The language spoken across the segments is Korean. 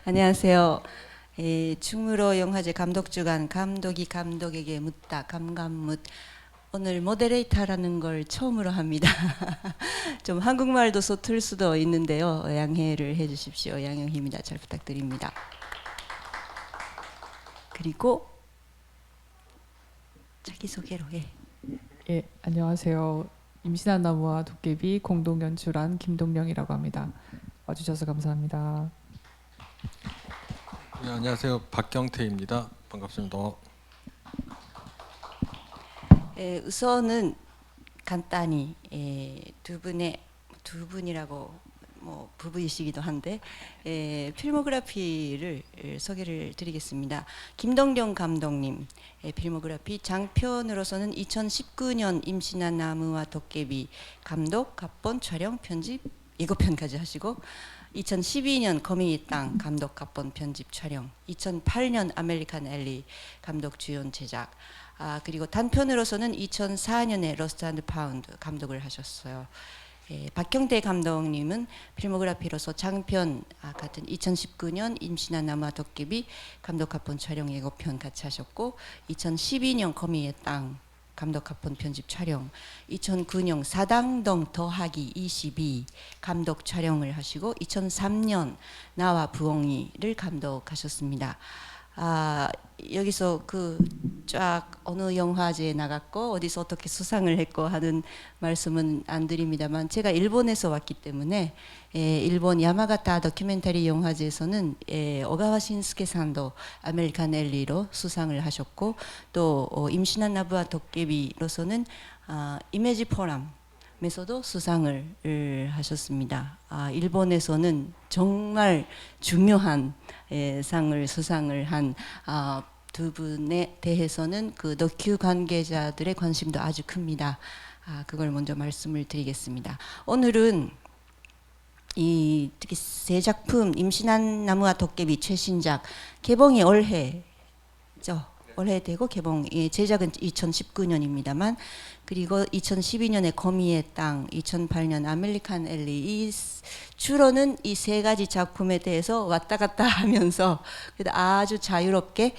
안녕하세요. 충무로 영화제 감독주간 감독이 감독에게 묻다 감감묻. 오늘 모데레이터라는 걸 처음으로 합니다. 좀 한국말도 서툴 수도 있는데요. 양해를 해주십시오. 양영희입니다. 잘 부탁드립니다. 그리고 자기소개로 해. 예, 안녕하세요. 임신한 나무와 도깨비 공동 연출한 김동령이라고 합니다. 와주셔서 감사합니다. 네, 안녕하세요. 박경태입니다. 반갑습니다. 우선은 간단히 두 분이라고 뭐 부부이시기도 한데 필모그래피를 소개를 드리겠습니다. 김동령 감독님 필모그래피 장편으로서는 2019년 임신한 나무와 도깨비 감독, 각본, 촬영, 편집, 예고편까지 하시고 2012년 거미의 땅 감독, 각본, 편집, 촬영, 2008년 아메리칸 엘리 감독, 주연, 제작, 그리고 단편으로서는 2004년에 러스트 앤드 파운드 감독을 하셨어요. 박경태 감독님은 필모그래피로서 장편 같은 2019년 임신한 나무와 도깨비 감독, 각본, 촬영, 예고편 같이 하셨고 2012년 거미의 땅 감독, 각본, 편집, 촬영, 2009년 사당동 더하기 22 감독, 촬영을 하시고 2003년 나와 부엉이를 감독하셨습니다. 여기서 그 쫙 어느 영화제에 나갔고 어디서 어떻게 수상을 했고 하는 말씀은 안 드립니다만 제가 일본에서 왔기 때문에 일본 야마가타 다큐멘터리 영화제에서는 오가와 신스케 산도 아메리칸 엘리로 수상을 하셨고 또 임신한 나무와 도깨비로서는 이미지 포럼에서도 수상을 하셨습니다. 일본에서는 정말 중요한 상을 수상을 한 두 분에 대해서는 그 다큐 관계자들의 관심도 아주 큽니다. 그걸 먼저 말씀을 드리겠습니다. 오늘은 이 특히 세 작품 임신한 나무와 도깨비 최신작 개봉이 올해죠. 올해 되고 개봉 제작은 2019년입니다만 그리고 2012년에 거미의 땅, 2008년 아메리칸 엘리 주로는 이 세 가지 작품에 대해서 왔다 갔다 하면서 아주 자유롭게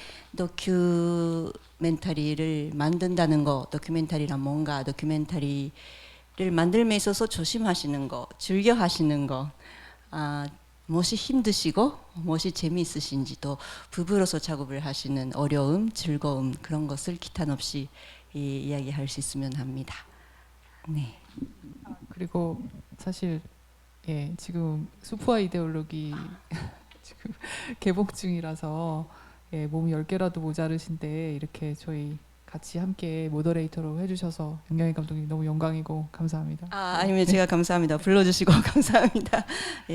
다큐멘터리를 만든다는 거, 다큐멘터리란 뭔가, 다큐멘터리를 만들면에 있어서 조심하시는 거, 즐겨 하시는 거, 무엇이 힘드시고 무엇이 재미있으신지 또 부부로서 작업을 하시는 어려움, 즐거움 그런 것을 기탄 없이 이야기할 수 있으면 합니다. 네. 그리고 사실 지금 수프와 이데올로기 지금 개봉 중이라서 몸이 10개라도 모자르신데 이렇게 저희 같이 함께 모더레이터로 해주셔서 영경희 감독님 너무 영광이고 감사합니다. 아니면 제가 감사합니다. 불러주시고 감사합니다.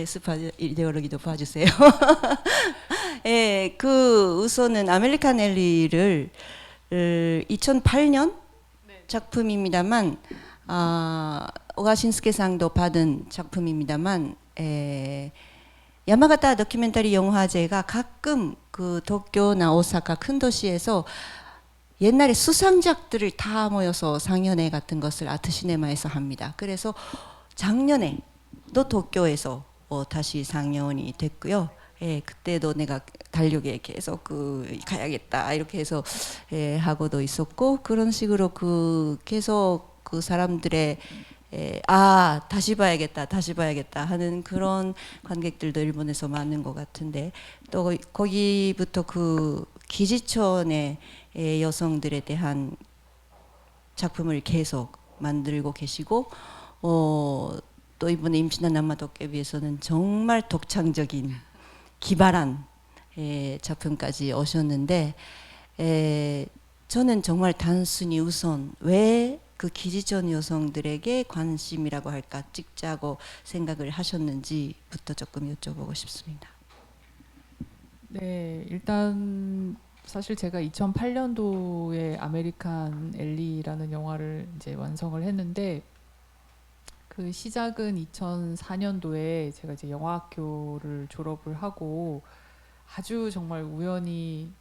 수파 이데올로기도 봐주세요. 그 우선은 아메리칸 엘리를 2008년 작품입니다만 오가신스케상도 받은 작품입니다만 야마가타 다큐멘터리 영화제가 가끔 그 도쿄나 오사카 큰 도시에서 옛날에 수상작들을 다 모여서 상연회 같은 것을 아트시네마에서 합니다. 그래서 작년에도 도쿄에서 다시 상연이 됐고요. 그때도 내가 달력에 계속 가야겠다 이렇게 해서 하고도 있었고 그런 식으로 계속 그 사람들의 다시 봐야겠다 하는 그런 관객들도 일본에서 많은 것 같은데 또 거기부터 그 기지촌의 여성들에 대한 작품을 계속 만들고 계시고 또 이번에 임신한 남마 도깨비에서는 정말 독창적인 기발한 작품까지 오셨는데 저는 정말 단순히 우선 왜 그 기지촌 여성들에게 관심이라고 할까 찍자고 생각을 하셨는지부터 조금 여쭤보고 싶습니다. 네, 일단 사실 제가 2008년도에 아메리칸 엘리라는 영화를 이제 완성을 했는데 그 시작은 2004년도에 제가 이제 영화학교를 졸업을 하고 아주 정말 우연히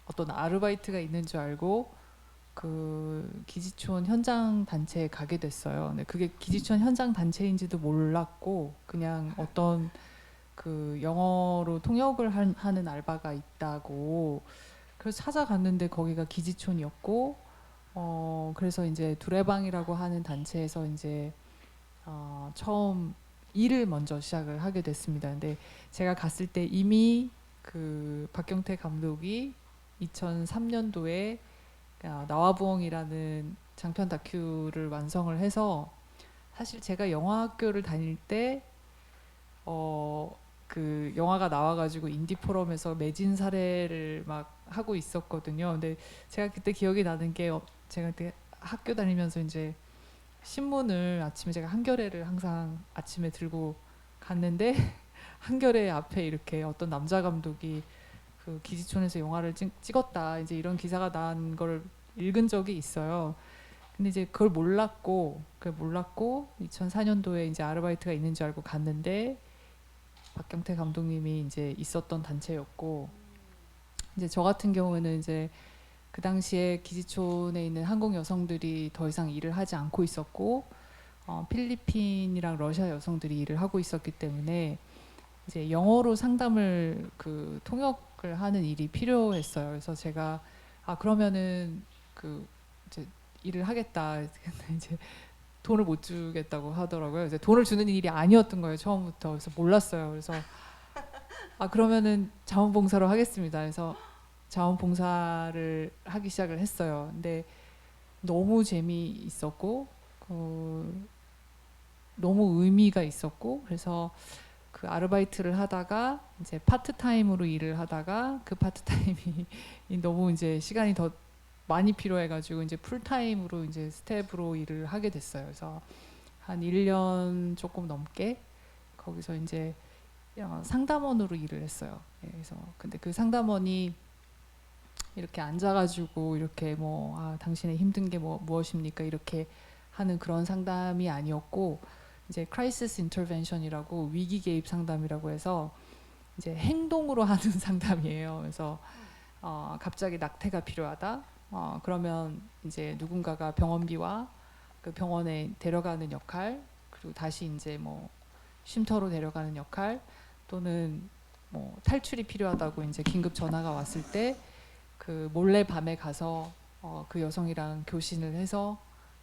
어떤 아르바이트가 있는 줄 알고 그 기지촌 현장 단체에 가게 됐어요. 근데 그게 기지촌 현장 단체인지도 몰랐고 그냥 어떤 그 영어로 통역을 하는 알바가 있다고 그래서 찾아갔는데 거기가 기지촌이었고 그래서 이제 두레방이라고 하는 단체에서 이제 처음 일을 먼저 시작을 하게 됐습니다. 근데 제가 갔을 때 이미 그 박경태 감독이 2003년도에 나와부엉이라는 장편 다큐를 완성을 해서 사실 제가 영화학교를 다닐 때 그 영화가 나와가지고 인디 포럼에서 매진 사례를 막 하고 있었거든요. 근데 제가 그때 기억이 나는 게 제가 그때 학교 다니면서 이제 신문을 아침에 제가 한겨레를 항상 아침에 들고 갔는데 한겨레 앞에 이렇게 어떤 남자 감독이 그 기지촌에서 영화를 찍었다 이제 이런 기사가 난 걸 읽은 적이 있어요. 근데 이제 그걸 몰랐고 2004년도에 이제 아르바이트가 있는 줄 알고 갔는데 박경태 감독님이 이제 있었던 단체였고 이제 저 같은 경우에는 이제 그 당시에 기지촌에 있는 한국 여성들이 더 이상 일을 하지 않고 있었고 필리핀이랑 러시아 여성들이 일을 하고 있었기 때문에 이제 영어로 상담을 그 통역을 하는 일이 필요했어요. 그래서 제가 그러면은 그 이제 일을 하겠다. 근데 이제 돈을 못 주겠다고 하더라고요. 이제 돈을 주는 일이 아니었던 거예요 처음부터. 그래서 몰랐어요. 그래서 그러면은 자원봉사로 하겠습니다. 그래서 자원봉사를 하기 시작을 했어요. 근데 너무 재미있었고 너무 의미가 있었고 그래서 그 아르바이트를 하다가 이제 파트타임으로 일을 하다가 그 파트타임이 너무 이제 시간이 더 많이 필요해가지고 이제 풀타임으로 이제 스텝으로 일을 하게 됐어요. 그래서 한 1년 조금 넘게 거기서 이제 상담원으로 일을 했어요. 예, 그래서 근데 그 상담원이 이렇게 앉아가지고 이렇게 뭐 당신의 힘든 게 무엇입니까 이렇게 하는 그런 상담이 아니었고 이제 크라이시스 인터벤션이라고 위기 개입 상담이라고 해서 이제 행동으로 하는 상담이에요. 그래서 갑자기 낙태가 필요하다. 그러면 이제 누군가가 병원비와 그 병원에 데려가는 역할 그리고 다시 이제 뭐 쉼터로 데려가는 역할 또는 뭐 탈출이 필요하다고 이제 긴급 전화가 왔을 때 그 몰래 밤에 가서 그 여성이랑 교신을 해서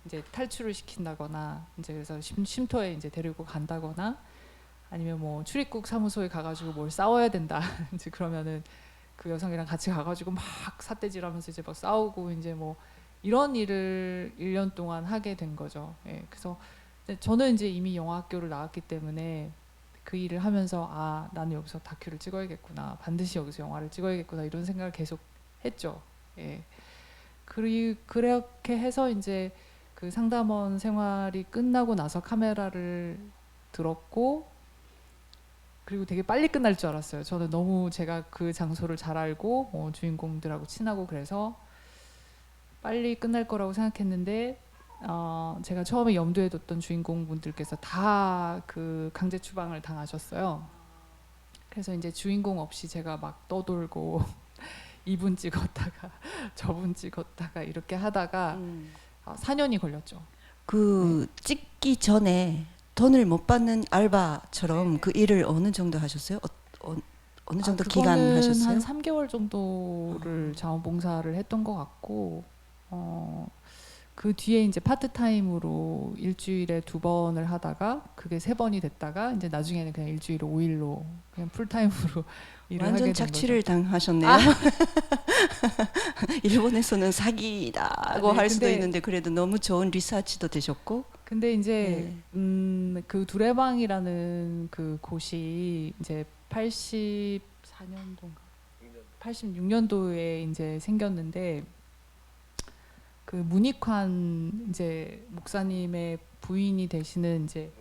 이제 탈출을 시킨다거나 이제 그래서 쉼터에 이제 데리고 간다거나 아니면 뭐 출입국 사무소에 가가지고 뭘 싸워야 된다 이제 그러면은 그 여성이랑 같이 가가지고 막 삿대질하면서 이제 막 싸우고 이제 뭐 이런 일을 1년 동안 하게 된 거죠. 예, 그래서 저는 이제 이미 영화학교를 나왔기 때문에 그 일을 하면서 나는 여기서 다큐를 찍어야겠구나 반드시 여기서 영화를 찍어야겠구나 이런 생각을 계속 했죠. 예. 그렇게 해서 이제 그 상담원 생활이 끝나고 나서 카메라를 들었고 그리고 되게 빨리 끝날 줄 알았어요. 저는 너무 제가 그 장소를 잘 알고 주인공들하고 친하고 그래서 빨리 끝날 거라고 생각했는데 제가 처음에 염두에 뒀던 주인공분들께서 다 그 강제 추방을 당하셨어요. 그래서 이제 주인공 없이 제가 막 떠돌고 이분 찍었다가 저분 찍었다가 이렇게 하다가 4년이 걸렸죠. 그 찍기 전에 돈을 못 받는 알바처럼 그 일을 어느 정도 하셨어요? 어느 정도 기간 그거는 하셨어요? 한 3개월 정도를 자원봉사를 했던 것 같고 그 뒤에 이제 파트타임으로 일주일에 2번을 하다가 그게 3번이 됐다가 이제 나중에는 그냥 일주일에 5일로 그냥 풀타임으로 일을 하게 완전 된 착취를 거죠. 당하셨네요. 일본에서는 사기라고 할 수도 근데 있는데 그래도 너무 좋은 리서치도 되셨고. 근데 이제 그 두레방이라는 그 곳이 이제 84년도인가 86년도에 이제 생겼는데 그 문익환 이제 목사님의 부인이 되시는 이제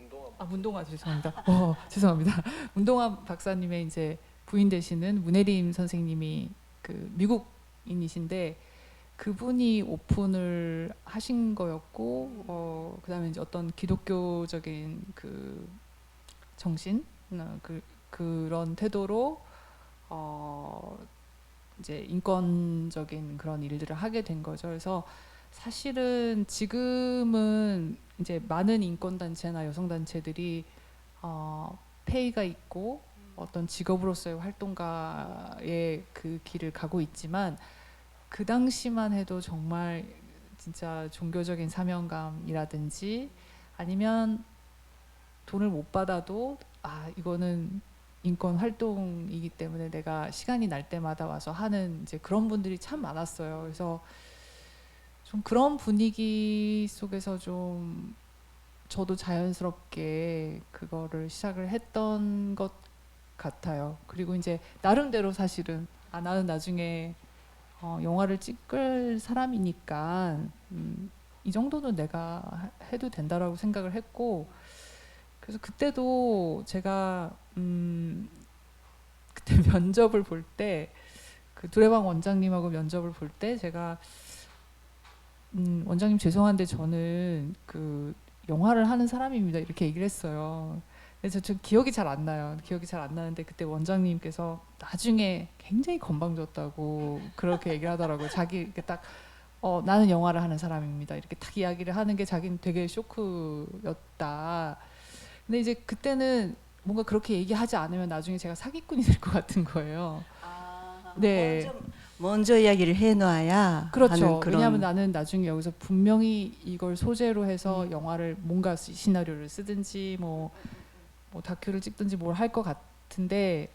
문동아 죄송합니다. 죄송합니다. 문동아 박사님의 이제 부인 되시는 문혜림 선생님이 그 미국인이신데 그분이 오픈을 하신 거였고 그다음에 이제 어떤 기독교적인 그 정신 그런 태도로 이제 인권적인 그런 일들을 하게 된 거죠. 그래서 사실은 지금은 이제 많은 인권 단체나 여성 단체들이 페이가 있고 어떤 직업으로서의 활동가의 그 길을 가고 있지만 그 당시만 해도 정말 진짜 종교적인 사명감이라든지 아니면 돈을 못 받아도 이거는 인권 활동이기 때문에 내가 시간이 날 때마다 와서 하는 이제 그런 분들이 참 많았어요. 그래서 좀 그런 분위기 속에서 좀 저도 자연스럽게 그거를 시작을 했던 것 같아요. 그리고 이제 나름대로 사실은 나는 나중에 영화를 찍을 사람이니까 이 정도는 내가 해도 된다라고 생각을 했고, 그래서 그때도 제가 그때 면접을 볼 때 그 두레방 원장님하고 면접을 볼 때 제가 원장님 죄송한데 저는 그 영화를 하는 사람입니다 이렇게 얘기를 했어요. 그래서 저 기억이 잘 안 나요. 기억이 잘 안 나는데 그때 원장님께서 나중에 굉장히 건방졌다고 그렇게 얘기를 하더라고요. 자기 이렇게 딱 나는 영화를 하는 사람입니다 이렇게 딱 이야기를 하는 게 자기는 되게 쇼크였다. 근데 이제 그때는 뭔가 그렇게 얘기하지 않으면 나중에 제가 사기꾼이 될 것 같은 거예요. 네. 먼저 이야기를 해놔야 그렇죠. 하는 그런. 왜냐하면 나는 나중에 여기서 분명히 이걸 소재로 해서 영화를 뭔가 시나리오를 쓰든지 뭐 다큐를 찍든지 뭘 할 것 같은데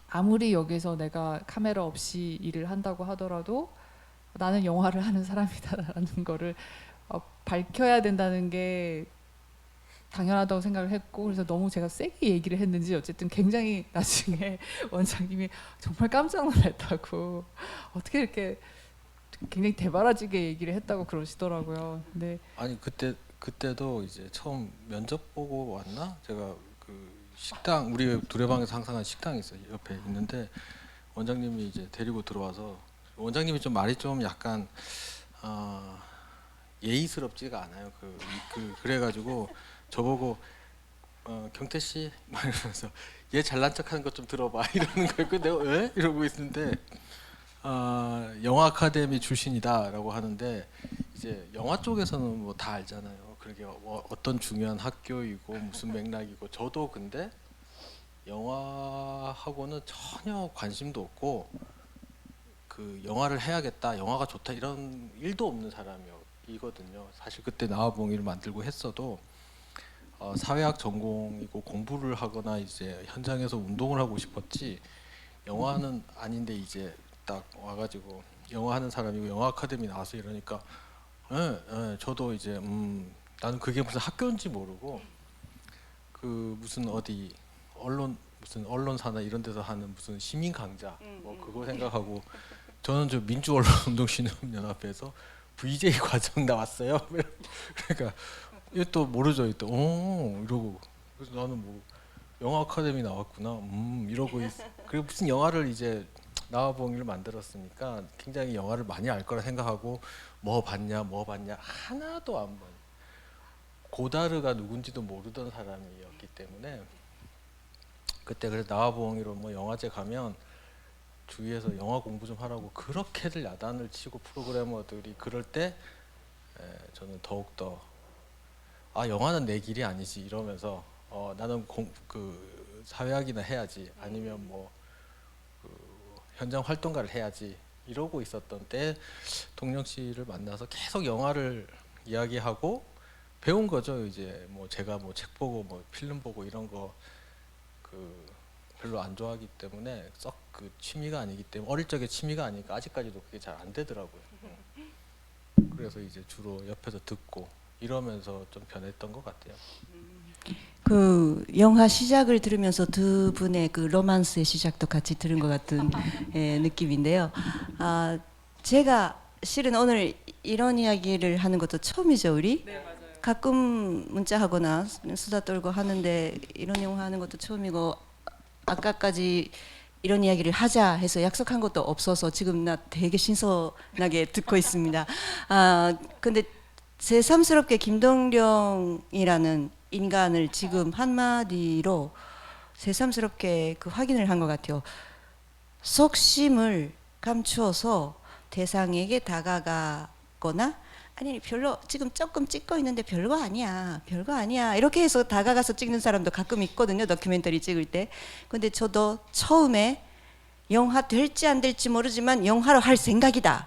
아무리 여기서 내가 카메라 없이 일을 한다고 하더라도 나는 영화를 하는 사람이다라는 거를 밝혀야 된다는 게 당연하다고 생각을 했고, 그래서 너무 제가 세게 얘기를 했는지 어쨌든 굉장히 나중에 원장님이 정말 깜짝 놀랐다고 어떻게 이렇게 굉장히 대바라지게 얘기를 했다고 그러시더라고요. 근데 아니 그때도 이제 처음 면접 보고 왔나? 제가 그 식당 우리 두레방에서 항상 한 식당이 있어요. 옆에 있는데 원장님이 이제 데리고 들어와서 원장님이 좀 말이 좀 약간 예의스럽지가 않아요. 그래가지고 저보고 경태 씨 막 이러면서 얘 잘난 척하는 것 좀 들어봐 이러는 거예요. 그 내가 왜 이러고 있는데 영화 아카데미 출신이다라고 하는데 이제 영화 쪽에서는 뭐 다 알잖아요. 그게 어떤 중요한 학교이고 무슨 맥락이고 저도 근데 영화하고는 전혀 관심도 없고 그 영화를 해야겠다, 영화가 좋다 이런 일도 없는 사람이거든요. 사실 그때 나와봉이를 만들고 했어도 사회학 전공이고 공부를 하거나 이제 현장에서 운동을 하고 싶었지 영화는 아닌데 이제 딱 와가지고 영화 하는 사람이고 영화 아카데미 나와서 이러니까 저도 이제 나는 그게 무슨 학교인지 모르고 그 무슨 어디 무슨 언론사나 이런 데서 하는 무슨 시민 강좌 뭐 그거 생각하고 저는 저 민주언론운동신문연합회에서 VJ 과정 나왔어요. 그러니까 이게 또 모르죠. 또 이러고 그래서 나는 뭐 영화 아카데미 나왔구나 이러고 그리고 무슨 영화를 이제 나와봉이를 만들었으니까 굉장히 영화를 많이 알 거라 생각하고 뭐 봤냐 하나도 안 본. 고다르가 누군지도 모르던 사람이었기 때문에 그때 그래서 나와봉이로 뭐 영화제 가면 주위에서 영화 공부 좀 하라고 그렇게들 야단을 치고 프로그래머들이 그럴 때 저는 더욱더 영화는 내 길이 아니지 이러면서 나는 그 사회학이나 해야지 아니면 뭐 그 현장 활동가를 해야지 이러고 있었던 때 동영 씨를 만나서 계속 영화를 이야기하고 배운 거죠. 이제 뭐 제가 뭐 책 보고 뭐 필름 보고 이런 거 그 별로 안 좋아하기 때문에 썩 그 취미가 아니기 때문에 어릴 적에 취미가 아니니까 아직까지도 그게 잘 안 되더라고요. 그래서 이제 주로 옆에서 듣고 이러면서 좀 변했던 것 같아요. 그 영화 시작을 들으면서 두 분의 그 로만스의 시작도 같이 들은 것 같은 느낌인데요. 제가 실은 오늘 이런 이야기를 하는 것도 처음이죠, 우리? 네, 맞아요. 가끔 문자하거나 수다 떨고 하는데 이런 영화 하는 것도 처음이고 아까까지 이런 이야기를 하자 해서 약속한 것도 없어서 지금 나 되게 신선하게 듣고 있습니다. 근데 새삼스럽게 김동령이라는 인간을 지금 한마디로 새삼스럽게 그 확인을 한 것 같아요. 속심을 감추어서 대상에게 다가가거나 아니 별로 지금 조금 찍고 있는데 별거 아니야, 별거 아니야 이렇게 해서 다가가서 찍는 사람도 가끔 있거든요, 다큐멘터리 찍을 때. 근데 저도 처음에 영화 될지 안 될지 모르지만 영화로 할 생각이다,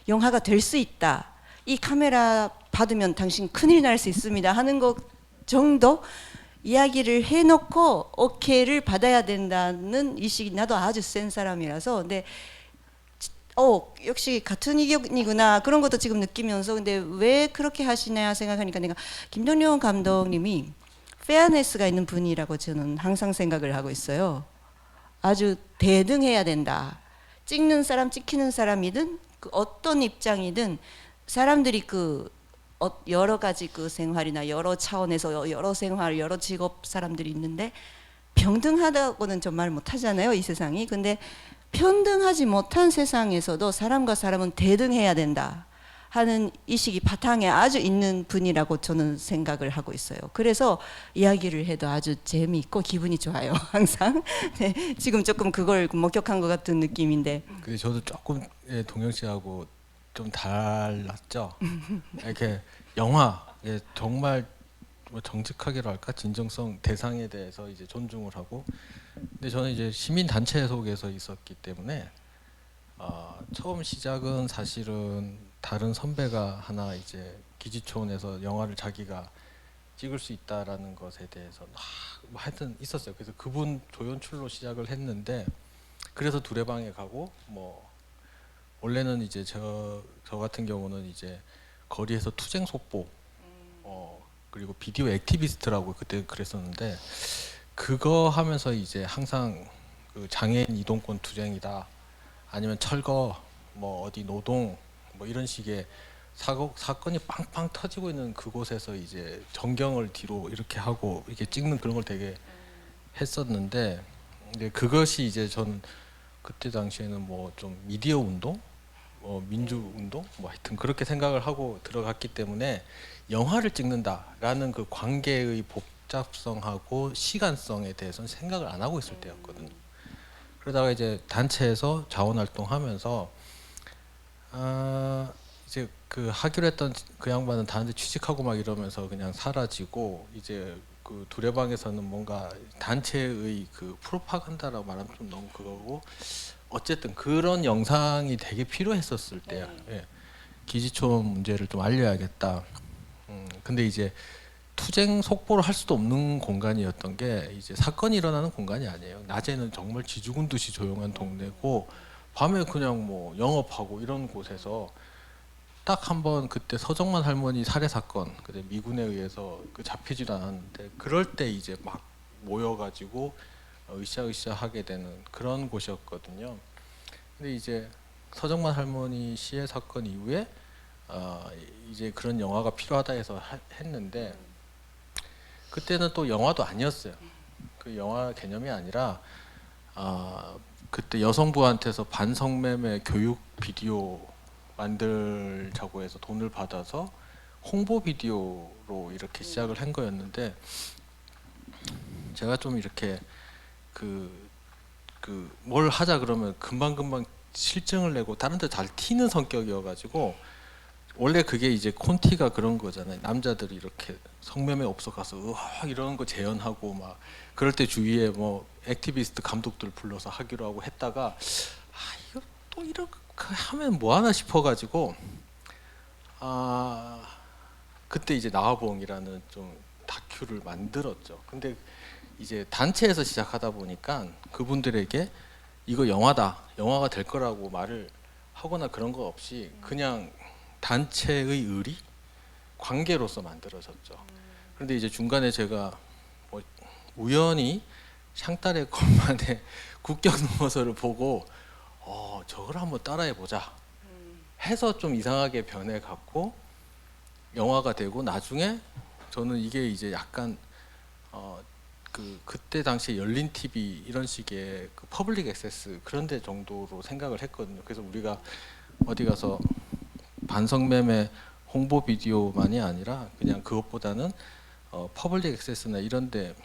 영화가 될 수 있다, 이 카메라 받으면 당신 큰일 날 수 있습니다 하는 것 정도 이야기를 해놓고 오케이를 받아야 된다는 의식이 나도 아주 센 사람이라서. 근데 역시 같은 의견이구나 그런 것도 지금 느끼면서, 근데 왜 그렇게 하시냐 생각하니까 내가 김동룡 감독님이 페어네스가 있는 분이라고 저는 항상 생각을 하고 있어요. 아주 대등해야 된다. 찍는 사람 찍히는 사람이든 그 어떤 입장이든 사람들이 여러 가지 그 생활이나 여러 차원에서 여러 생활 여러 직업 사람들이 있는데 평등하다고는 좀 말 못하잖아요, 이 세상이. 근데 평등하지 못한 세상에서도 사람과 사람은 대등해야 된다 하는 의식이 바탕에 아주 있는 분이라고 저는 생각을 하고 있어요. 그래서 이야기를 해도 아주 재미있고 기분이 좋아요, 항상. 네, 지금 조금 그걸 목격한 것 같은 느낌인데. 근데 저도 조금 동영 씨하고 좀 달랐죠. 이렇게 영화 정말 뭐 정직하게로 할까, 진정성 대상에 대해서 이제 존중을 하고. 근데 저는 이제 시민 단체 속에서 있었기 때문에 처음 시작은 사실은 다른 선배가 하나 이제 기지촌에서 영화를 자기가 찍을 수 있다라는 것에 대해서 뭐 하여튼 있었어요. 그래서 그분 조연출로 시작을 했는데, 그래서 두레방에 가고 뭐 원래는 이제 저 같은 경우는 이제 거리에서 투쟁 속보 그리고 비디오 액티비스트라고 그때 그랬었는데, 그거 하면서 이제 항상 그 장애인 이동권 투쟁이다, 아니면 철거, 뭐 어디 노동, 뭐 이런 식의 사건이 빵빵 터지고 있는 그곳에서 이제 전경을 뒤로 이렇게 하고 이렇게 찍는 그런 걸 되게 했었는데, 근데 그것이 이제 전 그때 당시에는 뭐 좀 미디어 운동, 민주 운동, 뭐 하여튼 그렇게 생각을 하고 들어갔기 때문에 영화를 찍는다라는 그 관계의 복잡성하고 시간성에 대해서는 생각을 안 하고 있을 때였거든요. 그러다가 이제 단체에서 자원활동하면서 이제 그 하기로 했던 그 양반은 다른 데 취직하고 막 이러면서 그냥 사라지고, 이제 그 두레방에서는 뭔가 단체의 그 프로파간다라고 말하면 좀 너무 그거고, 어쨌든 그런 영상이 되게 필요했었을 때야. 예. 기지촌 문제를 좀 알려야겠다. 근데 이제 투쟁 속보를 할 수도 없는 공간이었던 게, 이제 사건이 일어나는 공간이 아니에요. 낮에는 정말 쥐죽은 듯이 조용한 동네고, 밤에 그냥 뭐 영업하고 이런 곳에서 딱 한 번 그때 서정만 할머니 살해 사건, 그때 미군에 의해서 그 잡히지도 않았는데, 그럴 때 이제 막 모여가지고 으쌰으쌰 하게 되는 그런 곳이었거든요. 근데 이제 서정만 할머니 시해 사건 이후에 이제 그런 영화가 필요하다 해서 했는데, 그때는 또 영화도 아니었어요. 그 영화 개념이 아니라 그때 여성부한테서 반성매매 교육 비디오 만들자고 해서 돈을 받아서 홍보 비디오로 이렇게 시작을 한 거였는데, 제가 좀 이렇게 뭘 하자 그러면 금방금방 실증을 내고 다른 데 잘 튀는 성격이어가지고, 원래 그게 이제 콘티가 그런 거잖아요. 남자들이 이렇게 성매매 업소 가서 으악 이러는 거 재현하고 막 그럴 때 주위에 뭐 액티비스트 감독들 불러서 하기로 하고 했다가, 이거 또 이렇게 하면 뭐 하나 싶어가지고 그때 이제 나화봉이라는 좀 다큐를 만들었죠. 근데 이제 단체에서 시작하다 보니까 그분들에게 이거 영화다, 영화가 될 거라고 말을 하거나 그런 거 없이 그냥 단체의 의리, 관계로서 만들어졌죠. 그런데 이제 중간에 제가 뭐 우연히 샹따레 컵만의 국경 넘어서를 보고 저걸 한번 따라해 보자 해서 좀 이상하게 변해갖고 영화가 되고, 나중에 저는 이게 이제 약간 그때 당시에 열린 TV 이런 식의 그 퍼블릭 액세스 그런 데 정도로 생각을 했거든요. 그래서 우리가 어디 가서 반성매매 홍보 비디오만이 아니라 그냥 그것보다는 퍼블릭 액세스나 이런데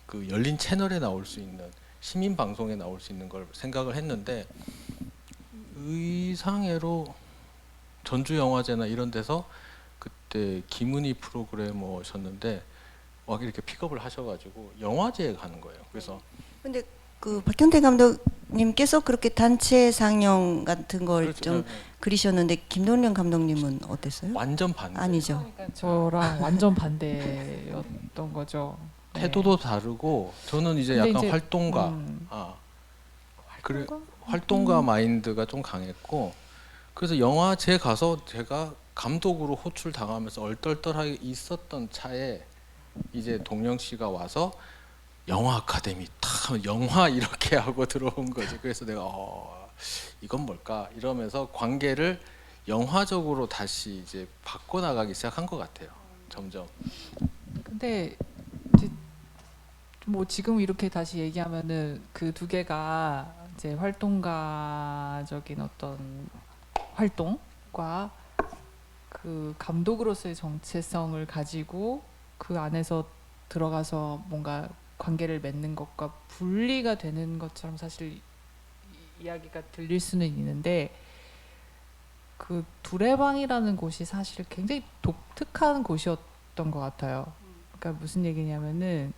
그 열린 채널에 나올 수 있는, 시민 방송에 나올 수 있는 걸 생각을 했는데, 의상해로 전주영화제나 이런 데서 그때 김은희 프로그래머셨는데 막 이렇게 픽업을 하셔가지고 영화제에 가는 거예요. 그래서 근데 그 박형태 감독님께서 그렇게 단체 상영 같은 걸 그렇죠. 좀 그리셨는데 김동련 감독님은 어땠어요? 완전 반대. 아니죠. 그러니까 저랑 완전 반대였던 거죠. 네. 태도도 다르고 저는 이제 근데 약간 이제, 활동가, 그래 활동가 마인드가 좀 강했고 그래서 영화제 가서 제가 감독으로 호출 당하면서 얼떨떨하게 있었던 차에 이제 동영 씨가 와서 영화 아카데미 탁 영화 이렇게 하고 들어온 거지. 그래서 내가 이건 뭘까 이러면서 관계를 영화적으로 다시 이제 바꿔나가기 시작한 것 같아요. 점점. 근데 이제 뭐 지금 이렇게 다시 얘기하면은 그 두 개가 이제 활동가적인 어떤 활동과 그 감독으로서의 정체성을 가지고 그 안에서 들어가서 뭔가 관계를 맺는 것과 분리가 되는 것처럼 사실 이야기가 들릴 수는 있는데 그 두레방이라는 곳이 사실 굉장히 독특한 곳이었던 것 같아요. 그러니까 무슨 얘기냐면은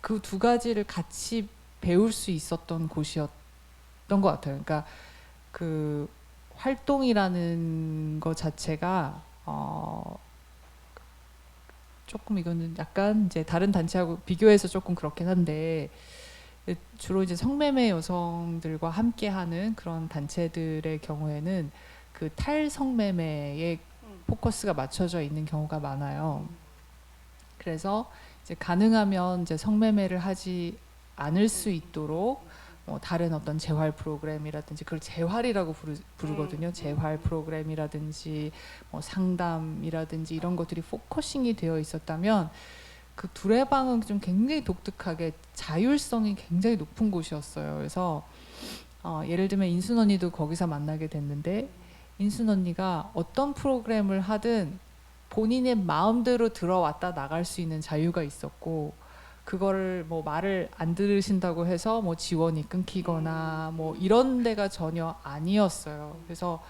그 두 가지를 같이 배울 수 있었던 곳이었던 것 같아요. 그러니까 그 활동이라는 것 자체가 조금 이거는 약간 이제 다른 단체하고 비교해서 조금 그렇긴 한데 주로 이제 성매매 여성들과 함께하는 그런 단체들의 경우에는 그 탈성매매에 포커스가 맞춰져 있는 경우가 많아요. 그래서 이제 가능하면 이제 성매매를 하지 않을 수 있도록 다른 어떤 재활 프로그램이라든지 그걸 재활이라고 부르거든요. 재활 프로그램이라든지 뭐 상담이라든지 이런 것들이 포커싱이 되어 있었다면 그 두레방은 좀 굉장히 독특하게 자율성이 굉장히 높은 곳이었어요. 그래서 예를 들면 인순 언니도 거기서 만나게 됐는데 인순 언니가 어떤 프로그램을 하든 본인의 마음대로 들어왔다 나갈 수 있는 자유가 있었고 그거를 뭐 말을 안 들으신다고 해서 뭐 지원이 끊기거나 뭐 이런 데가 전혀 아니었어요. 그래서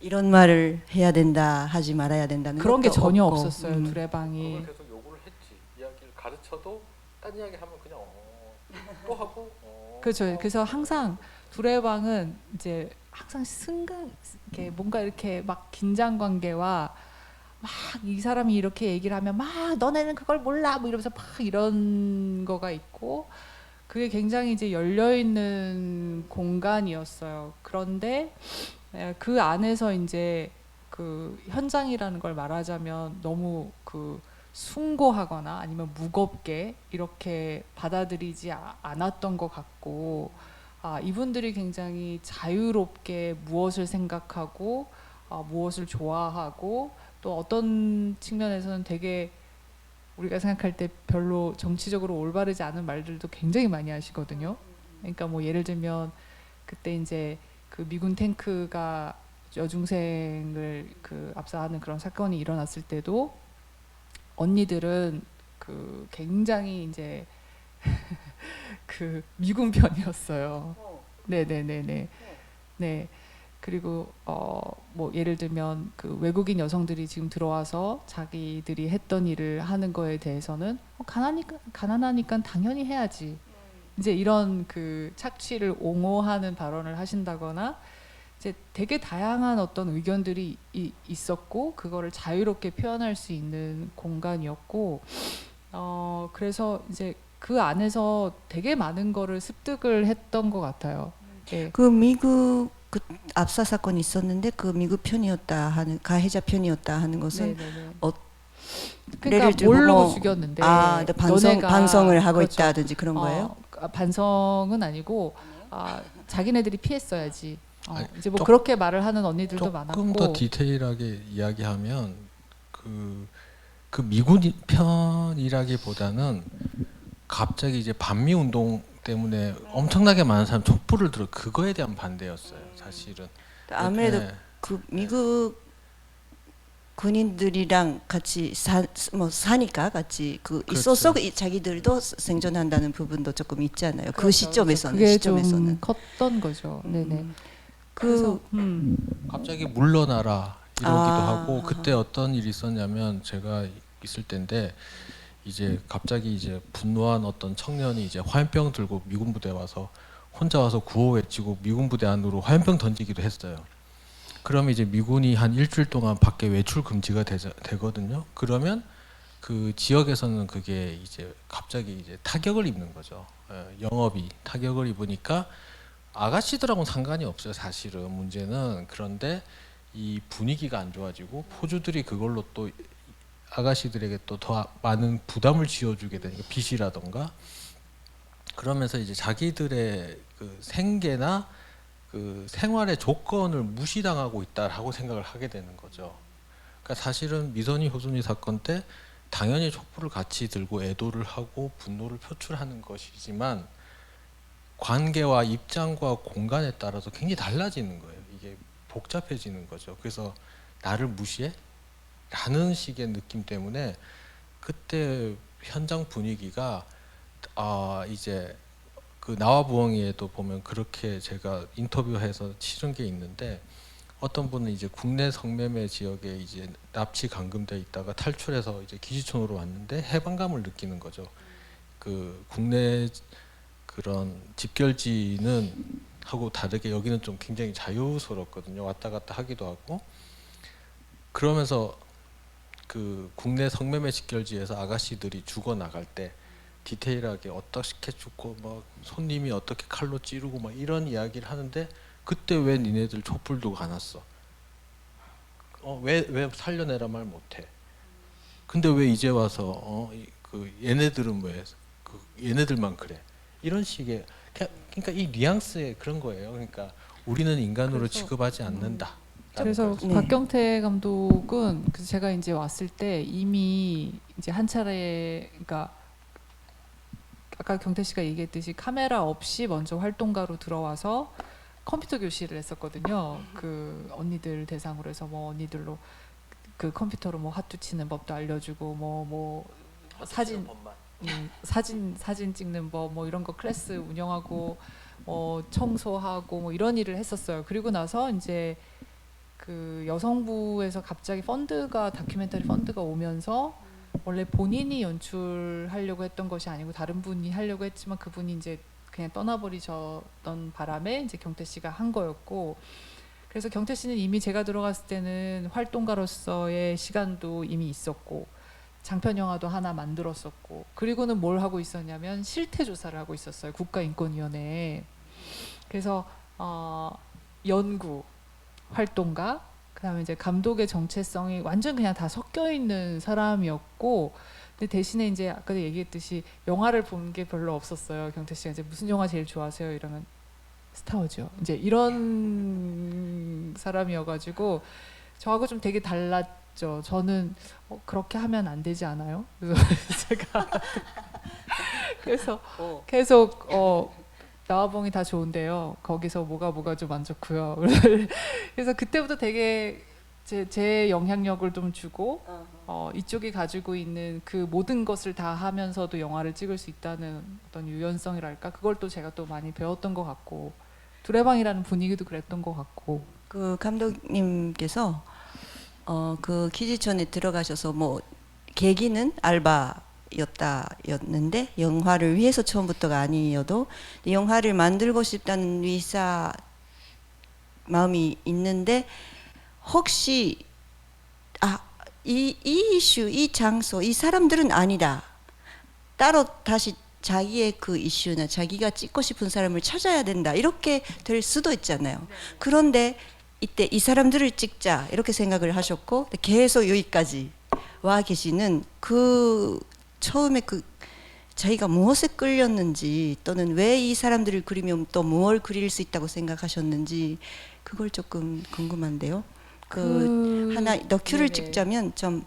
이런 말을 해야 된다, 하지 말아야 된다는 그런 게 것도 전혀 없고. 없었어요. 두레방이. 그걸 계속 요구를 했지. 이야기를 가르쳐도 딴 이야기 하면 그냥 또 하고. 그렇죠. 그래서 항상 두레방은 이제 항상 이렇게 뭔가 이렇게 막 긴장 관계와 막 이 사람이 이렇게 얘기를 하면 막 너네는 그걸 몰라 뭐 이러면서 막 이런 거가 있고 그게 굉장히 이제 열려 있는 공간이었어요. 그런데 그 안에서 이제 그 현장이라는 걸 말하자면 너무 그 숭고하거나 아니면 무겁게 이렇게 받아들이지 않았던 것 같고 이분들이 굉장히 자유롭게 무엇을 생각하고 무엇을 좋아하고 또 어떤 측면에서는 되게 우리가 생각할 때 별로 정치적으로 올바르지 않은 말들도 굉장히 많이 하시거든요. 그러니까 뭐 예를 들면 그때 이제 그 미군 탱크가 여중생을 그 압사하는 그런 사건이 일어났을 때도 언니들은 그 굉장히 이제 그 미군 편이었어요. 네네네네. 네. 그리고 뭐 예를 들면 그 외국인 여성들이 지금 들어와서 자기들이 했던 일을 하는 거에 대해서는 가난하니까 당연히 해야지. 이제 이런 그 착취를 옹호하는 발언을 하신다거나 이제 되게 다양한 어떤 의견들이 있었고 그거를 자유롭게 표현할 수 있는 공간이었고 그래서 이제 그 안에서 되게 많은 거를 습득을 했던 것 같아요. 네. 그 미국 그 압사 사건이 있었는데 그 미국 편이었다 하는 가해자 편이었다 하는 것은 네네네. 예를 그러니까 들고 모르고 뭐, 죽였는데 근데 반성을 하고 그렇죠. 있다든지 그런 거예요? 반성은 아니고 자기네들이 피했어야지. 이제 뭐 조- 그렇게 말을 하는 언니들도 조금 많았고. 더 디테일하게 이야기하면 그 미군 편이라기보다는 갑자기 이제 반미 운동 때문에 엄청나게 많은 사람 촛불을 들어 그거에 대한 반대였어요. 사실은. 아무래도 네. 그 미국 군인들이랑 같이 사니까 같이 그 그렇죠. 있어서 자기들도 생존한다는 부분도 조금 있잖아요. 그 그렇죠. 시점에서는 그게 시점에서는. 좀 컸던 거죠. 네네. 그래서 갑자기 물러나라 이러기도 아, 하고 그때 어떤 일이 있었냐면 제가 있을 때인데 이제 갑자기 이제 분노한 어떤 청년이 이제 화염병 들고 미군 부대 와서 혼자 와서 구호 외치고 미군 부대 안으로 화염병 던지기도 했어요. 그러면 이제 미군이 한 일주일 동안 밖에 외출 금지가 되거든요. 그러면 그 지역에서는 그게 이제 갑자기 이제 타격을 입는 거죠. 영업이 타격을 입으니까 아가씨들하고는 상관이 없어요. 사실은 문제는 그런데 이 분위기가 안 좋아지고 포주들이 그걸로 또 아가씨들에게 또 더 많은 부담을 지어주게 되니까 빚이라던가 그러면서 이제 자기들의 그 생계나 그 생활의 조건을 무시당하고 있다라고 생각을 하게 되는 거죠. 그러니까 사실은 미선이 호순이 사건 때 당연히 촛불을 같이 들고 애도를 하고 분노를 표출하는 것이지만 관계와 입장과 공간에 따라서 굉장히 달라지는 거예요. 이게 복잡해지는 거죠. 그래서 나를 무시해? 라는 식의 느낌 때문에 그때 현장 분위기가 이제 그 나와 부엉이에도 보면 그렇게 제가 인터뷰해서 치른 게 있는데 어떤 분은 이제 국내 성매매 지역에 이제 납치 감금돼 있다가 탈출해서 이제 기지촌으로 왔는데 해방감을 느끼는 거죠. 그 국내 그런 집결지는 하고 다르게 여기는 좀 굉장히 자유스럽거든요. 왔다 갔다 하기도 하고 그러면서 그 국내 성매매 집결지에서 아가씨들이 죽어 나갈 때 디테일하게 어떻게 죽고 막 손님이 어떻게 칼로 찌르고 막 이런 이야기를 하는데 그때 왜 니네들 촛불 두고 안 왔어? 왜 살려내라 말 못해? 근데 왜 이제 와서 그 얘네들은 왜 그 얘네들만 그래? 이런 식의 그러니까 이 뉘앙스의 그런 거예요. 그러니까 우리는 인간으로 그래서, 취급하지 않는다. 그래서 네. 박경태 감독은 제가 이제 왔을 때 이미 이제 한 차례 그러니까 아까 경태 씨가 얘기했듯이 카메라 없이 먼저 활동가로 들어와서 컴퓨터 교실을 했었거든요. 그 언니들 대상으로 해서 뭐 언니들로 그 컴퓨터로 뭐 핫투 치는 법도 알려주고 뭐 사진 찍는 법 뭐 이런 거 클래스 운영하고 청소하고 뭐 이런 일을 했었어요. 그리고 나서 이제 그 여성부에서 갑자기 다큐멘터리 펀드가 오면서 원래 본인이 연출하려고 했던 것이 아니고 다른 분이 하려고 했지만 그분이 이제 그냥 떠나버리셨던 바람에 이제 경태 씨가 한 거였고 그래서 경태 씨는 이미 제가 들어갔을 때는 활동가로서의 시간도 이미 있었고 장편 영화도 하나 만들었었고 그리고는 뭘 하고 있었냐면 실태 조사를 하고 있었어요. 국가인권위원회에. 그래서 연구 활동가 그다음에 이제 감독의 정체성이 완전 그냥 다 섞여 있는 사람이었고 근데 대신에 이제 아까도 얘기했듯이 영화를 본 게 별로 없었어요. 경태 씨가 이제 무슨 영화 제일 좋아하세요? 이러면 스타워즈요. 이제 이런 사람이어가지고 저하고 좀 되게 달랐죠. 저는 그렇게 하면 안 되지 않아요? 그래서 제가 그래서 계속 나와봉이 다 좋은데요. 거기서 뭐가 좀 안 좋고요. 그래서 그때부터 되게 제 영향력을 좀 주고 이쪽이 가지고 있는 그 모든 것을 다 하면서도 영화를 찍을 수 있다는 어떤 유연성이랄까 그걸 또 제가 또 많이 배웠던 것 같고 두레방이라는 분위기도 그랬던 것 같고 그 감독님께서 그 기지촌에 들어가셔서 뭐 계기는 알바였는데 영화를 위해서 처음부터가 아니어도 영화를 만들고 싶다는 위사 마음이 있는데 혹시 이 이슈, 이 장소, 이 사람들은 아니다. 따로 다시 자기의 그 이슈나 자기가 찍고 싶은 사람을 찾아야 된다. 이렇게 될 수도 있잖아요. 그런데 이때 이 사람들을 찍자 이렇게 생각을 하셨고 계속 여기까지 와 계시는 그 처음에 그 자기가 무엇에 끌렸는지 또는 왜 이 사람들을 그리면 또 무엇을 그릴 수 있다고 생각하셨는지 그걸 조금 궁금한데요. 하나 너큐를 네네. 찍자면 좀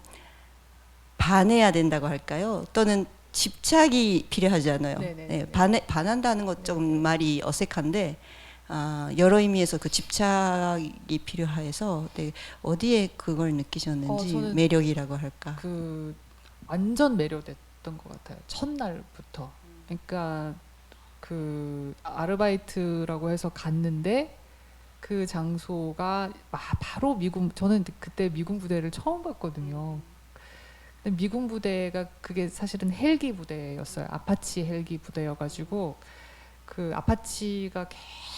반해야 된다고 할까요? 또는 집착이 필요하잖아요. 네네네. 반한다는 것 좀 말이 어색한데 여러 의미에서 그 집착이 필요해서 어디에 그걸 느끼셨는지 저는 매력이라고 할까? 그 완전 매료됐던 것 같아요. 첫날부터. 그러니까 그 아르바이트라고 해서 갔는데 그 장소가 바로 미군, 저는 그때 미군 부대를 처음 봤거든요. 근데 미군 부대가 그게 사실은 헬기 부대였어요. 아파치 헬기 부대여가지고 그 아파치가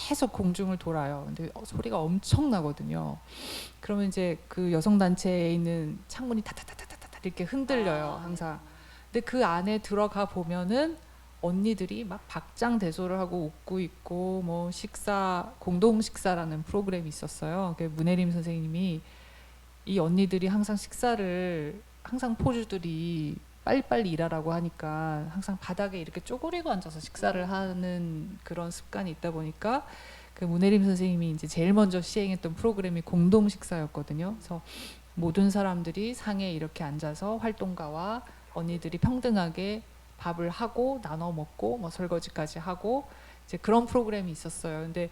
계속 공중을 돌아요. 근데 소리가 엄청 나거든요. 그러면 이제 그 여성 단체에 있는 창문이 타타타타타타 이렇게 흔들려요, 항상. 근데 그 안에 들어가 보면은 언니들이 막 박장대소를 하고 웃고 있고 뭐 식사 공동 식사라는 프로그램이 있었어요. 그 문혜림 선생님이 이 언니들이 항상 식사를 항상 포주들이 빨리빨리 일하라고 하니까 항상 바닥에 이렇게 쪼그리고 앉아서 식사를 하는 그런 습관이 있다 보니까 그 문혜림 선생님이 이제 제일 먼저 시행했던 프로그램이 공동 식사였거든요. 그래서 모든 사람들이 상에 이렇게 앉아서 활동가와 언니들이 평등하게 밥을 하고 나눠 먹고 뭐 설거지까지 하고 이제 그런 프로그램이 있었어요. 근데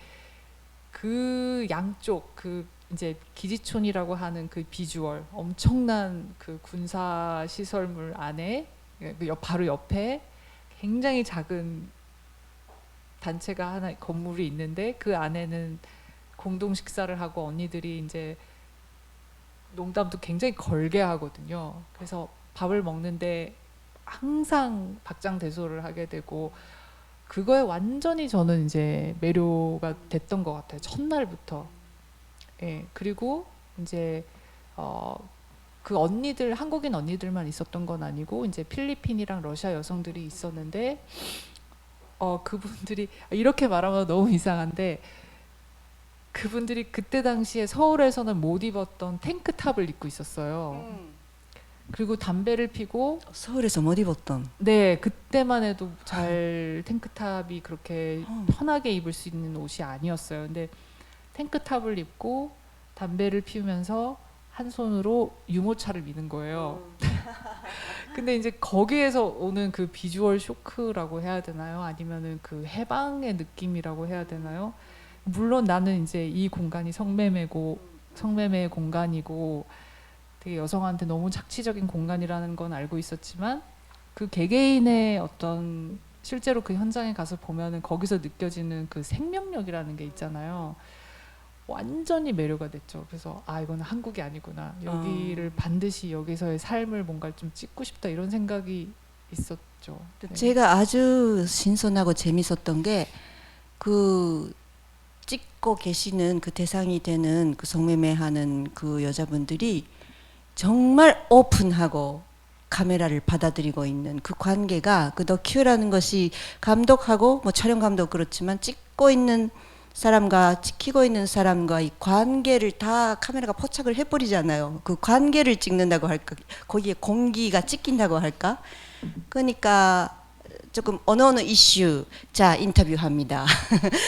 그 양쪽 그 이제 기지촌이라고 하는 그 비주얼 엄청난 그 군사 시설물 안에 바로 옆에 굉장히 작은 단체가 하나 건물이 있는데 그 안에는 공동 식사를 하고 언니들이 이제 농담도 굉장히 걸게 하거든요. 그래서 밥을 먹는데 항상 박장대소를 하게 되고 그거에 완전히 저는 이제 매료가 됐던 것 같아요. 첫날부터. 예, 그리고 이제 그 언니들 한국인 언니들만 있었던 건 아니고 이제 필리핀이랑 러시아 여성들이 있었는데 그분들이 이렇게 말하면 너무 이상한데 그분들이 그때 당시에 서울에서는 못 입었던 탱크탑을 입고 있었어요. 그리고 담배를 피고 서울에서 못 입었던. 네, 그때만 해도 잘 탱크탑이 그렇게 편하게 입을 수 있는 옷이 아니었어요. 근데 탱크탑을 입고 담배를 피우면서 한 손으로 유모차를 미는 거예요. 근데 이제 거기에서 오는 그 비주얼 쇼크라고 해야 되나요? 아니면은 그 해방의 느낌이라고 해야 되나요? 물론 나는 이제 이 공간이 성매매의 공간이고 되게 여성한테 너무 착취적인 공간이라는 건 알고 있었지만 그 개개인의 어떤 실제로 그 현장에 가서 보면은 거기서 느껴지는 그 생명력이라는 게 있잖아요. 완전히 매료가 됐죠. 그래서 이거는 한국이 아니구나. 여기를 반드시 여기서의 삶을 뭔가 좀 찍고 싶다 이런 생각이 있었죠. 네. 제가 아주 신선하고 재밌었던 게 그 찍고 계시는 그 대상이 되는 그 성매매하는 그 여자분들이 정말 오픈하고 카메라를 받아들이고 있는 그 관계가 그 더큐라는 것이 감독하고 뭐 촬영 감독 그렇지만 찍고 있는 사람과 지키고 있는 사람과 이 관계를 다 카메라가 포착을 해버리잖아요. 그 관계를 찍는다고 할까, 거기에 공기가 찍힌다고 할까. 그러니까 조금 어느 이슈 자 인터뷰합니다.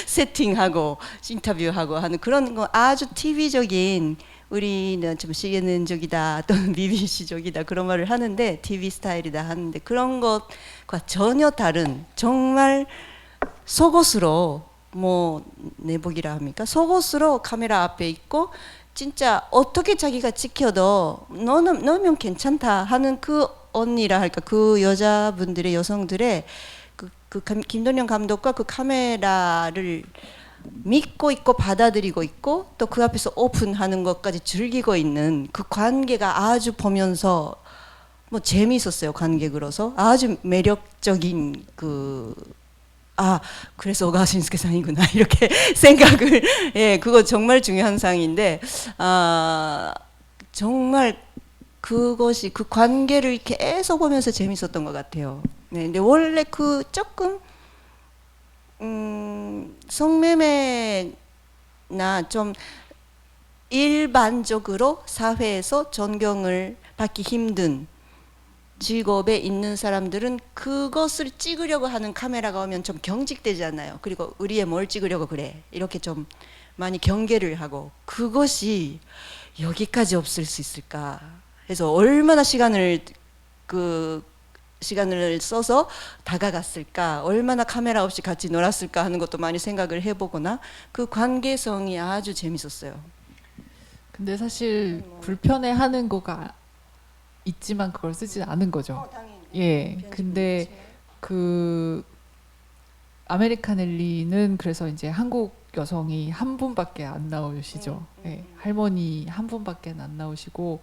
세팅하고 인터뷰하고 하는 그런 거 아주 TV적인 우리는 좀 CNN적이다 또는 BBC적이다 그런 말을 하는데 TV 스타일이다 하는데 그런 것과 전혀 다른 정말 속옷으로 뭐 내복이라 합니까? 속옷으로 카메라 앞에 있고 진짜 어떻게 자기가 찍혀도 너면 괜찮다 하는 그 언니라 할까 그 여자분들의 여성들의 그 김돈영 감독과 그 카메라를 믿고 있고 받아들이고 있고 또 그 앞에서 오픈하는 것까지 즐기고 있는 그 관계가 아주 보면서 뭐 재미있었어요. 관객으로서 아주 매력적인 그래서 오가와 신스케 상이구나 이렇게 생각을 그거 정말 중요한 상인데 정말 그것이 그 관계를 계속 보면서 재밌었던 것 같아요. 네, 근데 원래 그 조금 성매매나 좀 일반적으로 사회에서 존경을 받기 힘든 직업에 있는 사람들은 그것을 찍으려고 하는 카메라가 오면 좀 경직되잖아요. 그리고 우리의 뭘 찍으려고 그래 이렇게 좀 많이 경계를 하고 그것이 여기까지 없을 수 있을까 해서 얼마나 시간을 써서 다가갔을까 얼마나 카메라 없이 같이 놀았을까 하는 것도 많이 생각을 해보거나 그 관계성이 아주 재밌었어요. 근데 사실 불편해하는 거가 있지만 그걸 쓰지 않은 거죠. 당연히. 예. 근데 그 아메리칸 엘리는 그래서 이제 한국 여성이 한 분밖에 안 나오시죠. 예, 할머니 한 분밖에 안 나오시고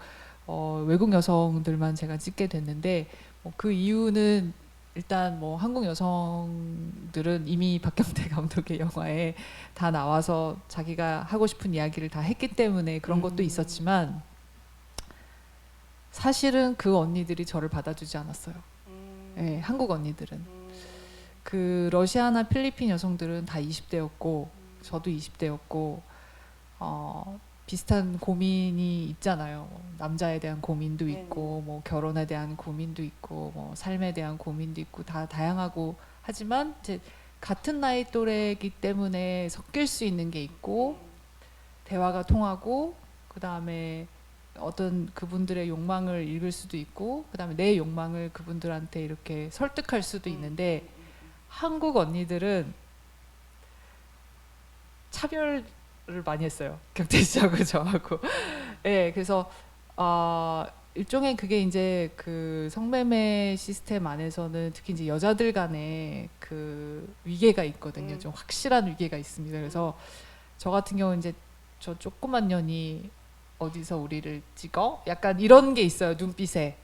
외국 여성들만 제가 찍게 됐는데 그 이유는 일단 뭐 한국 여성들은 이미 박경태 감독의 영화에 다 나와서 자기가 하고 싶은 이야기를 다 했기 때문에 그런 것도 있었지만 사실은 그 언니들이 저를 받아주지 않았어요. 예, 한국 언니들은. 그 러시아나 필리핀 여성들은 다 20대였고 저도 20대였고 비슷한 고민이 있잖아요. 남자에 대한 고민도 있고 뭐 결혼에 대한 고민도 있고 뭐 삶에 대한 고민도 있고 다 다양하고 하지만 이제 같은 나이 또래이기 때문에 섞일 수 있는 게 있고 대화가 통하고 그다음에 어떤 그분들의 욕망을 읽을 수도 있고 그다음에 내 욕망을 그분들한테 이렇게 설득할 수도 있는데 한국 언니들은 차별을 많이 했어요. 경태 씨하고 저하고. 예, 그래서 일종의 그게 이제 그 성매매 시스템 안에서는 특히 이제 여자들 간에 그 위계가 있거든요. 좀 확실한 위계가 있습니다. 그래서 저 같은 경우는 이제 저 조그만 년이 어디서 우리를 찍어? 약간 이런 게 있어요. 눈빛에.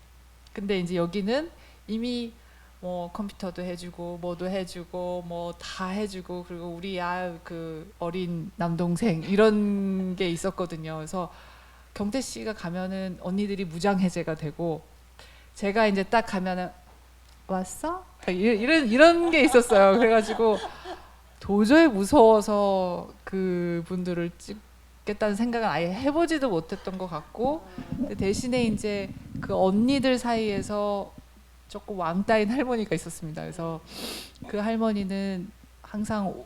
근데 이제 여기는 이미 뭐 컴퓨터도 해주고 뭐도 해주고 뭐 다 해주고 그리고 우리 그 어린 남동생 이런 게 있었거든요. 그래서 경태 씨가 가면은 언니들이 무장 해제가 되고 제가 이제 딱 가면은 왔어? 이런 게 있었어요. 그래가지고 도저히 무서워서 그 분들을 찍겠다는 생각은 아예 해보지도 못했던 것 같고 근데 대신에 이제 그 언니들 사이에서 조금 왕따인 할머니가 있었습니다. 그래서 그 할머니는 항상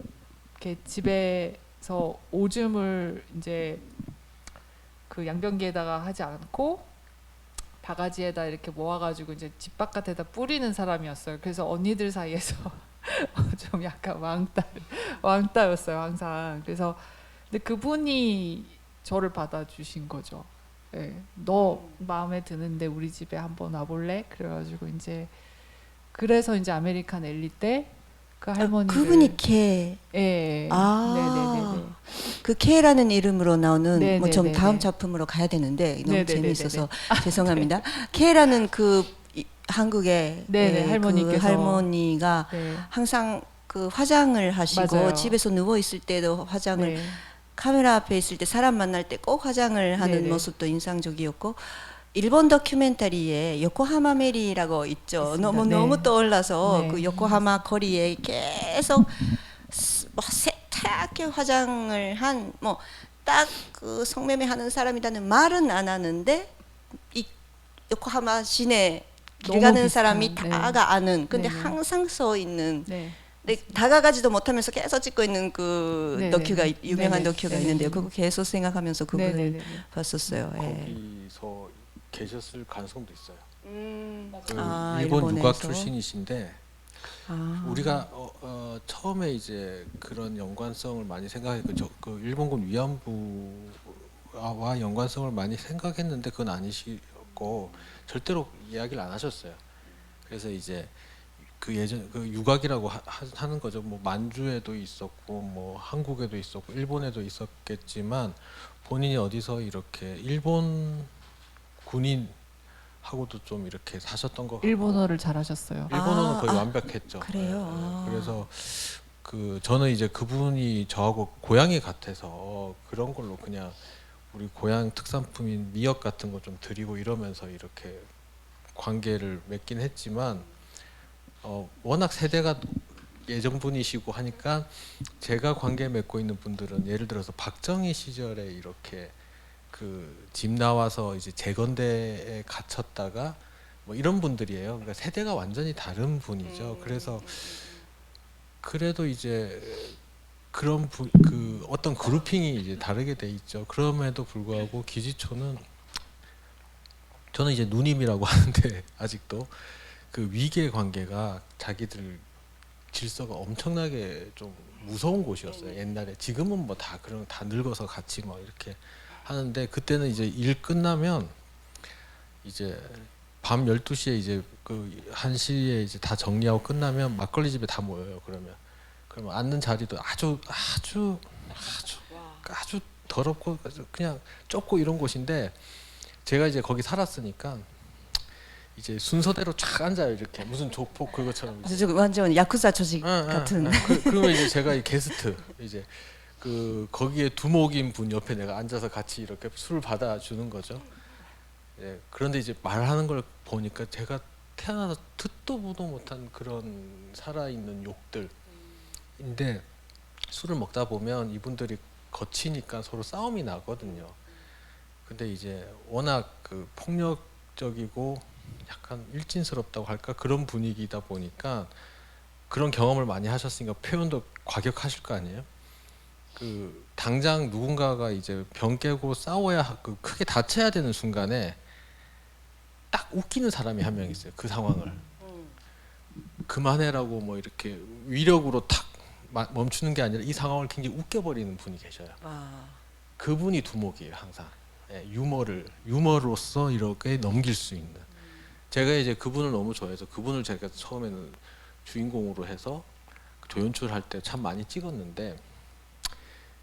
이렇게 집에서 오줌을 이제 그 양변기에다가 하지 않고 바가지에다 이렇게 모아가지고 이제 집 바깥에다 뿌리는 사람이었어요. 그래서 언니들 사이에서 좀 약간 왕따였어요 항상. 그래서 근데 그분이 저를 받아주신 거죠. 네, 너 마음에 드는데 우리 집에 한번 와볼래? 그래가지고 이제 그래서 이제 아메리칸 엘리 때 그 할머니를 그분이 K. 예, 네네네. 그 K라는 이름으로 나오는 뭐 좀 네네네네. 다음 작품으로 가야 되는데 너무 네네네네네. 재미있어서 죄송합니다. K라는 그 한국의 네네, 그 할머니께서. 할머니가 네, 항상 그 화장을 하시고 맞아요. 집에서 누워 있을 때도 화장을 네, 카메라 앞에 있을 때 사람 만날 때 꼭 화장을 하는 네네. 모습도 인상적이었고 일본 다큐멘터리에 요코하마 메리라고 있죠. 있습니다. 너무 네. 너무 떠올라서 네. 그 요코하마 거리에 계속 뭐 세탁하게 화장을 한 뭐 딱 그 성매매 하는 사람이라는 말은 안 하는데 이 요코하마 시내 길 너무 가는 비슷한, 사람이 네. 다가 아는 근데 네네. 항상 서 있는 네. 근데 다가가지도 못하면서 계속 찍고 있는 그 네네. 다큐가 유명한 네네. 다큐가 네네. 있는데요. 그거 계속 생각하면서 그걸 네네네. 봤었어요. 예. 거기서 계셨을 가능성도 있어요. 그 아, 일본 일본에서? 유학 출신이신데 아. 우리가 처음에 이제 그런 연관성을 많이 생각했고 그 일본군 위안부와 연관성을 많이 생각했는데 그건 아니시고 절대로 이야기를 안 하셨어요. 그래서 이제 그 예전 그 유각이라고 하는 거죠. 뭐 만주에도 있었고 뭐 한국에도 있었고 일본에도 있었겠지만 본인이 어디서 이렇게 일본 군인하고도 좀 이렇게 사셨던 것 같고 일본어를 잘하셨어요. 일본어는 거의 아, 완벽했죠. 그래요? 네, 아. 그래서 그 저는 이제 그분이 저하고 고향이 같아서 그런 걸로 그냥 우리 고향 특산품인 미역 같은 거 좀 드리고 이러면서 이렇게 관계를 맺긴 했지만 워낙 세대가 예전 분이시고 하니까 제가 관계 맺고 있는 분들은 예를 들어서 박정희 시절에 이렇게 그 집 나와서 이제 재건대에 갇혔다가 뭐 이런 분들이에요. 그러니까 세대가 완전히 다른 분이죠. 그래서 그래도 이제 그런 그 어떤 그루핑이 이제 다르게 돼 있죠. 그럼에도 불구하고 기지초는 저는 이제 누님이라고 하는데 아직도 그 위계 관계가 자기들 질서가 엄청나게 좀 무서운 곳이었어요. 옛날에 지금은 뭐 다 그런 다 늙어서 같이 뭐 이렇게 하는데 그때는 이제 일 끝나면 이제 밤 12시에 이제 그 1시에 이제 다 정리하고 끝나면 막걸리 집에 다 모여요. 그러면 그러면 앉는 자리도 아주 더럽고 그냥 좁고 이런 곳인데 제가 이제 거기 살았으니까 이제 순서대로 쫙 앉아요. 이렇게 무슨 조폭 그것처럼. 저 완전 야쿠자 조직 응, 같은. 그러면 이제 제가 이 게스트 이제 그 거기에 두목인 분 옆에 내가 앉아서 같이 이렇게 술을 받아주는 거죠. 예, 그런데 이제 말하는 걸 보니까 제가 태어나서 듣도 보도 못한 그런 살아있는 욕들인데 술을 먹다 보면 이분들이 거치니까 서로 싸움이 나거든요. 근데 이제 워낙 그 폭력적이고 약간 일진스럽다고 할까 그런 분위기다 보니까 그런 경험을 많이 하셨으니까 표현도 과격하실 거 아니에요. 그 당장 누군가가 이제 병 깨고 싸워야 그 크게 다쳐야 되는 순간에 딱 웃기는 사람이 한 명 있어요. 그 상황을 그만해라고 뭐 이렇게 위력으로 탁 멈추는 게 아니라 이 상황을 굉장히 웃겨버리는 분이 계셔요. 와. 그분이 두목이에요. 항상 예, 유머로서 이렇게 넘길 수 있는. 제가 이제 그분을 너무 좋아해서 그분을 제가 처음에는 주인공으로 해서 조연출할 때 참 많이 찍었는데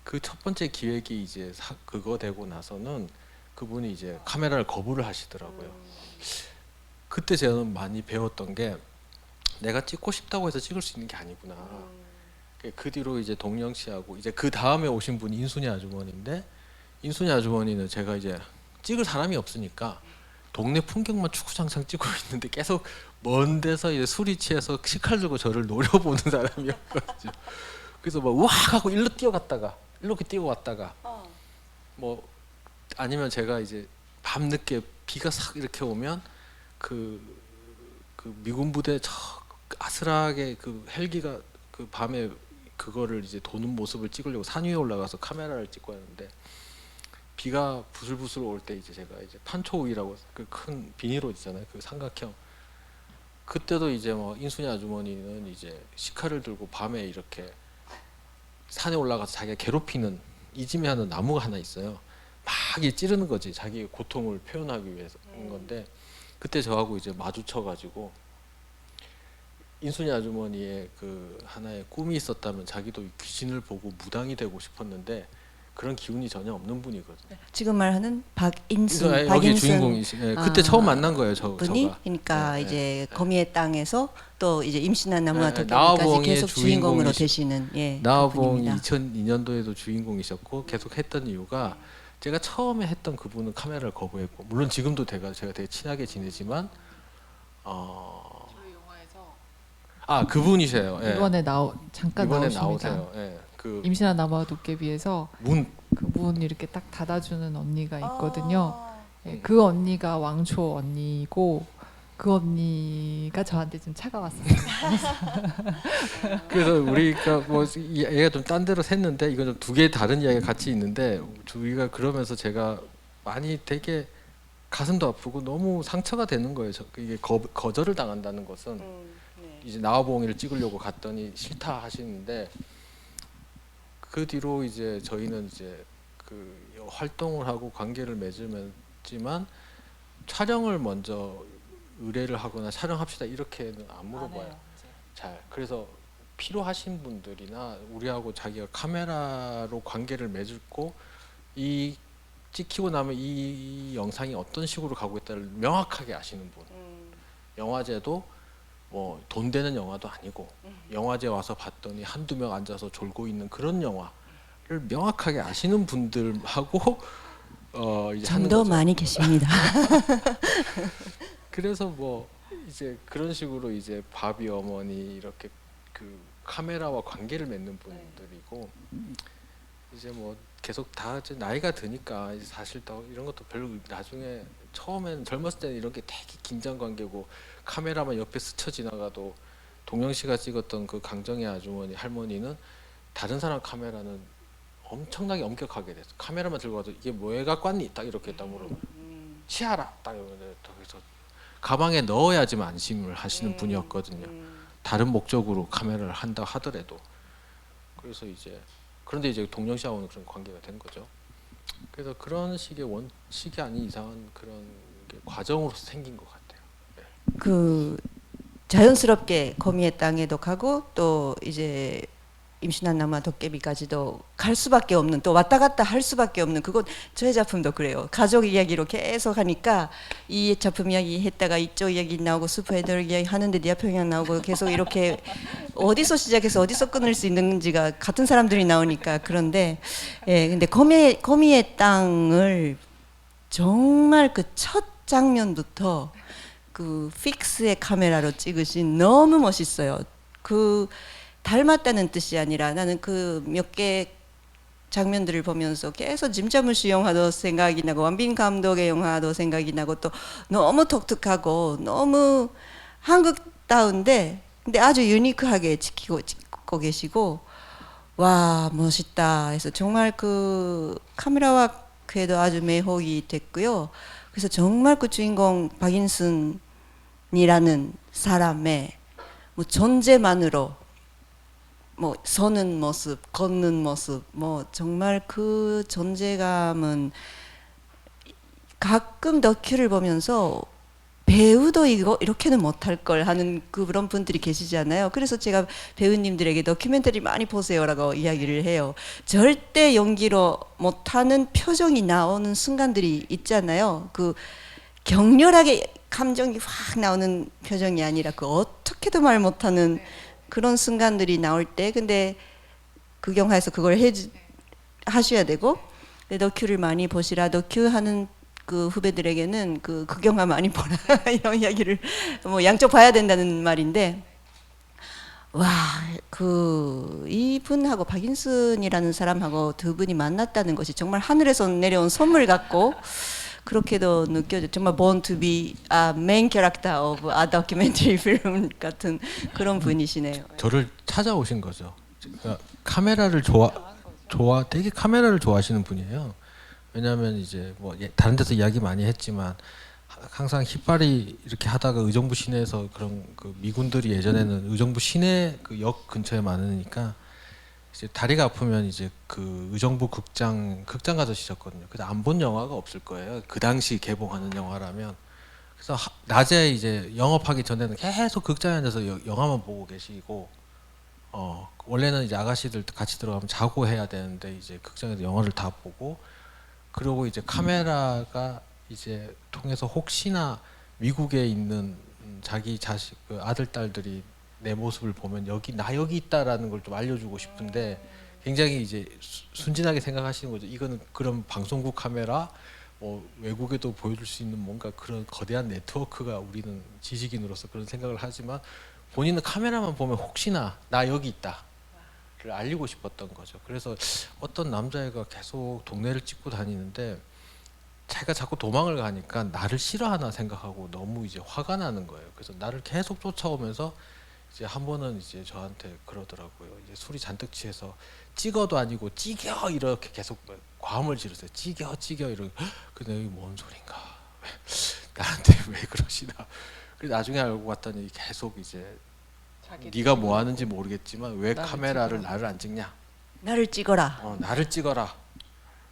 그 첫 번째 기획이 이제 그거 되고 나서는 그분이 이제 카메라를 거부를 하시더라고요. 그때 저는 많이 배웠던 게 내가 찍고 싶다고 해서 찍을 수 있는 게 아니구나. 그 뒤로 이제 동영 씨하고 이제 그 다음에 오신 분이 인순이 아주머니인데 인순이 아주머니는 제가 이제 찍을 사람이 없으니까 동네 풍경만 축구장창 찍고 있는데 계속 먼 데서 이제 술이 취해서 식칼 들고 저를 노려보는 사람이었거든요. 그래서 막 우악 하고 일로 뛰어갔다가 이렇게 뛰어왔다가 뭐 아니면 제가 이제 밤늦게 비가 싹 이렇게 오면 그 미군 부대 저 아슬하게 그 헬기가 그 밤에 그거를 이제 도는 모습을 찍으려고 산 위에 올라가서 카메라를 찍고 하는데 비가 부슬부슬 올 때 이제 제가 이제 판초우이라고 그 큰 비닐옷 있잖아요. 그 삼각형. 그때도 이제 뭐 인순이 아주머니는 이제 시카를 들고 밤에 이렇게 산에 올라가서 자기가 괴롭히는 이지매하는 나무가 하나 있어요. 막 이 찌르는 거지. 자기의 고통을 표현하기 위해서인 건데 그때 저하고 이제 마주쳐가지고 인순이 아주머니의 그 하나의 꿈이 있었다면 자기도 귀신을 보고 무당이 되고 싶었는데 그런 기운이 전혀 없는 분이거든요. 지금 말하는 박인순, 여기 박인순 주인공이시. 예, 그때 처음 만난 거예요, 분이 저가. 그러니까 예, 이제 거미의 땅에서 또 이제 임신한 나무와 예, 도깨비까지 나와봉의 계속 주인공으로 주인공이시- 되시는 예, 나와봉이 그분입니다. 2002년도에도 주인공이셨고 계속 했던 이유가 제가 처음에 했던 그분은 카메라를 거부했고 물론 지금도 제가 되게 친하게 지내지만 저희 영화에서 그분이세요. 예. 이번에 잠깐 이번에 나오십니다. 나오세요. 예. 그 임신한 나무와 도깨비에서 문 그분 이렇게 딱 닫아주는 언니가 있거든요. 아. 예, 그 언니가 왕초 언니고 그 언니가 저한테 좀 차가웠어요. 그래서 우리가 뭐 얘가 좀 딴 데로 샜는데 이건 좀 두 개 다른 이야기가 같이 있는데 우리가 그러면서 제가 많이 되게 가슴도 아프고 너무 상처가 되는 거예요. 이게 거절을 당한다는 것은 이제 나와봉이를 찍으려고 갔더니 싫다 하시는데 그 뒤로 이제 저희는 이제 그 활동을 하고 관계를 맺으면지만 촬영을 먼저 의뢰를 하거나 촬영합시다 이렇게는 안 물어봐요. 잘. 그래서 필요하신 분들이나 우리하고 자기가 카메라로 관계를 맺고 이 찍히고 나면 이 영상이 어떤 식으로 가고 있다를 명확하게 아시는 분. 영화제도 뭐 돈 되는 영화도 아니고 영화제 와서 봤더니 한두 명 앉아서 졸고 있는 그런 영화를 명확하게 아시는 분들하고 이제 좀 하는 더 거죠. 많이 계십니다. 그래서 뭐 이제 그런 식으로 이제 바비 어머니 이렇게 그 카메라와 관계를 맺는 분들이고 이제 뭐 계속 다 이제 나이가 드니까 이제 사실 더 이런 것도 별로 나중에 처음에는 젊었을 때는 이런 게 되게 긴장 관계고 카메라만 옆에 스쳐 지나가도 동영 씨가 찍었던 그 강정희 아주머니 할머니는 다른 사람 카메라는 엄청나게 엄격하게 됐어. 카메라만 들고 와도 이게 뭐에 갖고 왔니? 딱 이렇게 딱 물으면 치아라 딱 이러는데 그래서 가방에 넣어야지만 안심을 하시는 분이었거든요. 다른 목적으로 카메라를 한다 하더라도 그래서 이제 그런데 이제 동영 씨하고는 그런 관계가 된 거죠. 그래서 그런 식의 원칙이 아닌 이상한 그런 게 과정으로서 생긴 것 같아요. 네. 그 자연스럽게 거미의 땅에도 가고 또 이제 임신한 남아 도깨비까지도 갈 수밖에 없는, 또 왔다 갔다 할 수밖에 없는, 그건 저의 작품도 그래요. 가족 이야기로 계속 하니까 이 작품 이야기 했다가 이쪽 이야기 나오고 슈퍼헤더 이야기 하는데 니아평양 나오고 계속 이렇게 어디서 시작해서 어디서 끊을 수 있는지가 같은 사람들이 나오니까. 그런데 근데 거미의 땅을 정말 그 첫 장면부터 그 픽스의 카메라로 찍으신 너무 멋있어요. 그 닮았다는 뜻이 아니라 나는 그 몇 개 장면들을 보면서 계속 짐자무시 영화도 생각이 나고 완빈 감독의 영화도 생각이 나고 또 너무 독특하고 너무 한국다운데 근데 아주 유니크하게 찍고 계시고 와 멋있다 해서 정말 그 카메라와 그에도 아주 매혹이 됐고요. 그래서 정말 그 주인공 박인순이라는 사람의 뭐 존재만으로 뭐 서는 모습, 걷는 모습, 뭐 정말 그 존재감은 가끔 다큐를 보면서 배우도 이렇게는 못할 걸 하는 그런 분들이 계시잖아요. 그래서 제가 배우님들에게 다큐멘터리 많이 보세요라고 이야기를 해요. 절대 연기로 못하는 표정이 나오는 순간들이 있잖아요. 그 격렬하게 감정이 확 나오는 표정이 아니라 그 어떻게도 말 못하는 그런 순간들이 나올 때, 근데 그 영화에서 그걸 하셔야 되고, 다큐를 많이 보시라. 다큐 하는 그 후배들에게는 그 영화 많이 보라 이런 이야기를 뭐 양쪽 봐야 된다는 말인데, 와, 그 이분하고 박인순이라는 사람하고 두 분이 만났다는 것이 정말 하늘에서 내려온 선물 같고. 그렇게도 느껴져. 정말 born to be a main character of a documentary film 같은 그런 분이시네요. 저를 찾아오신 거죠. 그러니까 카메라를 되게 카메라를 좋아하시는 분이에요. 왜냐하면 이제 뭐 다른 데서 이야기 많이 했지만 항상 깃발이 이렇게 하다가 의정부 시내에서 그런 그 미군들이 예전에는 의정부 시내 그 역 근처에 많으니까 이제 다리가 아프면 이제 그 의정부 극장 가주셨거든요. 그래서 안 본 영화가 없을 거예요. 그 당시 개봉하는 영화라면. 그래서 낮에 이제 영업하기 전에는 계속 극장에 앉아서 영화만 보고 계시고, 원래는 이제 아가씨들 같이 들어가면 자고 해야 되는데 이제 극장에서 영화를 다 보고, 그리고 이제 카메라가 이제 통해서 혹시나 미국에 있는 자기 자식 그 아들 딸들이 내 모습을 보면 나 여기 있다라는 걸 좀 알려주고 싶은데 굉장히 이제 순진하게 생각하시는 거죠. 이거는 그런 방송국 카메라, 뭐 외국에도 보여줄 수 있는 뭔가 그런 거대한 네트워크가 우리는 지식인으로서 그런 생각을 하지만 본인은 카메라만 보면 혹시나 나 여기 있다를 알리고 싶었던 거죠. 그래서 어떤 남자애가 계속 동네를 찍고 다니는데 자기가 자꾸 도망을 가니까 나를 싫어하나 생각하고 너무 이제 화가 나는 거예요. 그래서 나를 계속 쫓아오면서 이제 한 번은 이제 저한테 그러더라고요. 이제 술이 잔뜩 취해서 찍어도 아니고 찌겨 이렇게 계속 과음을 지르세요. 찌겨 이러고. 근데 이게 뭔 소린가? 나한테 왜 그러시나? 그래서 나중에 알고 봤더니 계속 이제 네가 뭐 하는지 모르겠지만 왜 카메라를 나를 안 찍냐? 나를 찍어라. 나를 찍어라.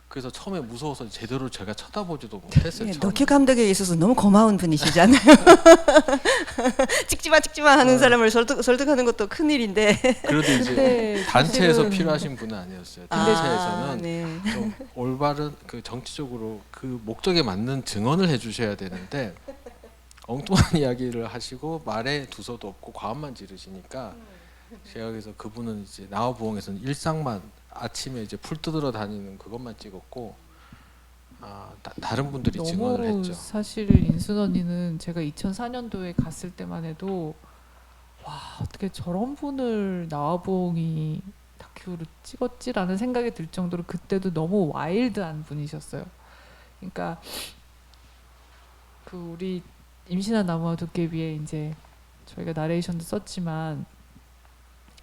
그래서 처음에 무서워서 제대로 제가 쳐다보지도 못했어요. 다큐 감독에 있어서 너무 고마운 분이시잖아요. 찍지마 하는 사람을 설득하는 것도 큰일인데. 그래도 이제 단체에서 필요하신 분은 아니었어요. 단체에서는 좀 올바른 그 정치적으로 그 목적에 맞는 증언을 해주셔야 되는데 엉뚱한 이야기를 하시고 말에 두서도 없고 과음만 지르시니까 제가 그래서 그분은 이제 나와부엉에서는 일상만 아침에 이제 풀 뜯으러 다니는 그것만 찍었고 다른 분들이 증언을 했죠. 사실 인순 언니는 제가 2004년도에 갔을 때만 해도 와 어떻게 저런 분을 나와봉이 다큐로 찍었지라는 생각이 들 정도로 그때도 너무 와일드한 분이셨어요. 그러니까 그 우리 임신한 나무와 도깨비에 이제 저희가 나레이션도 썼지만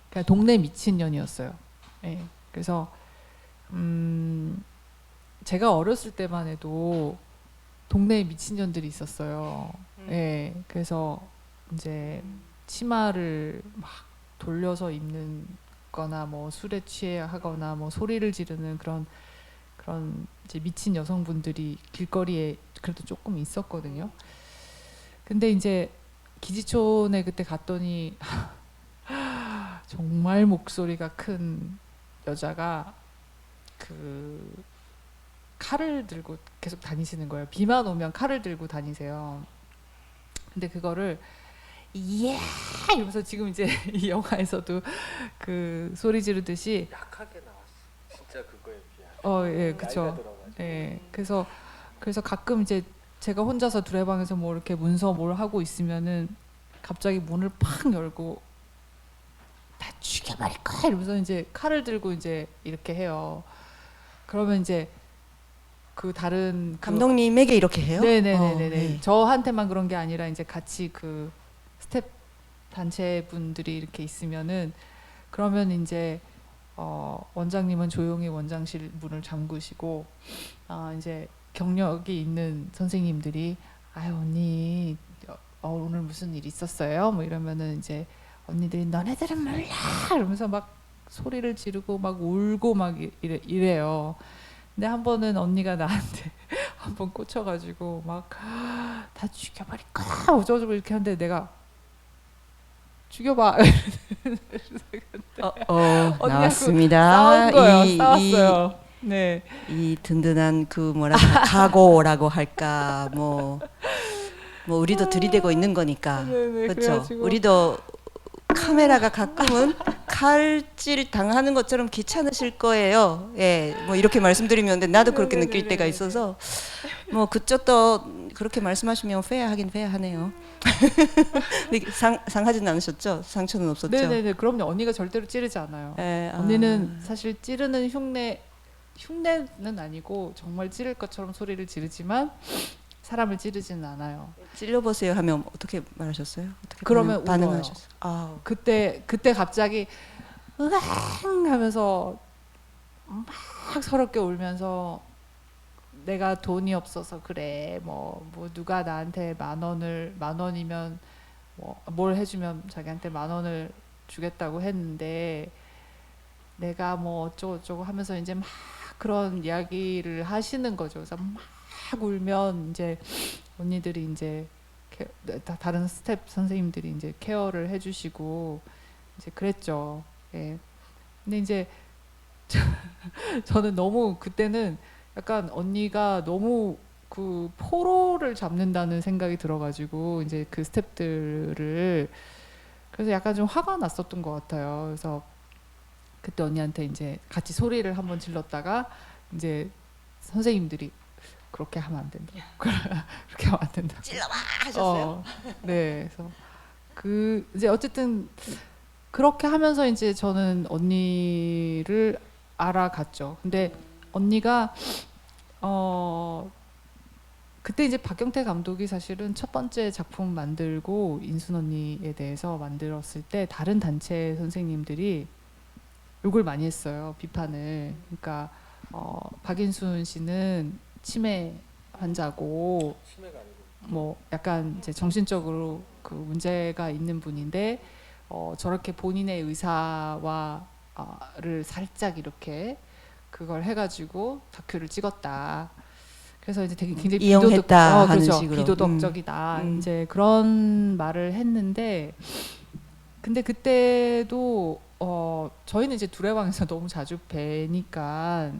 그냥 동네 미친년이었어요. 예. 그래서 제가 어렸을 때만 해도 동네에 미친년들이 있었어요. 예. 그래서 이제 치마를 막 돌려서 입는 거나 뭐 술에 취해 하거나 뭐 소리를 지르는 그런 이제 미친 여성분들이 길거리에 그래도 조금 있었거든요. 근데 이제 기지촌에 그때 갔더니 정말 목소리가 큰 여자가 그 칼을 들고 계속 다니시는 거예요. 비만 오면 칼을 들고 다니세요. 근데 그거를 예 이러면서 지금 이제 이 영화에서도 그 소리 지르듯이 약하게 나왔어. 진짜 그거에 비하면. 예, 그쵸. 예, 그래서 가끔 이제 제가 혼자서 두레방에서 뭐 이렇게 문서 뭘 하고 있으면은 갑자기 문을 팍 열고 다 죽여버릴 거야 이러면서 이제 칼을 들고 이제 이렇게 해요. 그러면 이제 그 다른 감독님에게 이렇게 해요? 네네네네. 네. 저한테만 그런 게 아니라 이제 같이 그 스텝 단체 분들이 이렇게 있으면은 그러면 이제 원장님은 조용히 원장실 문을 잠그시고 이제 경력이 있는 선생님들이 아유 언니 오늘 무슨 일 있었어요? 뭐 이러면은 이제 언니들이 너네들은 몰라 이러면서 막 소리를 지르고 막 울고 막 이래요. 근데 한 번은 언니가 나한테 한 번 꽂혀가지고 막 다 죽여버릴 거야 어쩌고 이렇게 하는데 내가 죽여봐 언니하고 나왔습니다. 싸운 거예요. 싸웠어요. 네. 이 든든한 그 뭐라 각오라고 할까 뭐 우리도 들이대고 있는 거니까 네네, 그렇죠. 그래가지고. 우리도 카메라가 가끔은 칼질 당하는 것처럼 귀찮으실 거예요. 예, 뭐 이렇게 말씀드리면 근데 나도 그렇게 느낄 때가 있어서 뭐 그쪽도 그렇게 말씀하시면 페어하긴 페어하네요. 상하진 않으셨죠? 상처는 없었죠? 네네네. 그럼요. 언니가 절대로 찌르지 않아요. 예, 언니는 사실 찌르는 흉내는 아니고 정말 찌를 것처럼 소리를 지르지만 사람을 찌르지는 않아요. 찔러보세요 하면 어떻게 말하셨어요? 어떻게 그러면 반응하셨어요? 아, 그때 갑자기 으앙 하면서 막 서럽게 울면서 내가 돈이 없어서 그래 뭐 누가 나한테 만 원이면 뭐 뭘 해주면 자기한테 10,000원을 주겠다고 했는데 내가 뭐 어쩌고 하면서 이제 막 그런 이야기를 하시는 거죠. 그래서 막 울면 이제 언니들이 이제 다른 스텝 선생님들이 이제 케어를 해주시고 이제 그랬죠. 예. 근데 이제 저는 너무 그때는 약간 언니가 너무 그 포로를 잡는다는 생각이 들어가지고 이제 그 스텝들을 그래서 약간 좀 화가 났었던 것 같아요. 그래서 그때 언니한테 이제 같이 소리를 한번 질렀다가 이제 선생님들이 그렇게 하면 안 된다. 그렇게 하면 안 된다. 찔러봐 하셨어요? 네. 그래서 그 이제 어쨌든 그렇게 하면서 이제 저는 언니를 알아갔죠. 근데 언니가 그때 이제 박경태 감독이 사실은 첫 번째 작품 만들고 인순 언니에 대해서 만들었을 때 다른 단체 선생님들이 욕을 많이 했어요. 비판을. 그러니까 박인순 씨는 치매 환자고 치매가 아니고 뭐 약간 이제 정신적으로 그 문제가 있는 분인데 저렇게 본인의 의사와를 살짝 이렇게 그걸 해가지고 다큐를 찍었다. 그래서 이제 되게 굉장히 이용했다 하는 그렇죠. 식으로. 비도덕적이다. 이제 그런 말을 했는데 근데 그때도 저희는 이제 두레방에서 너무 자주 뵈니까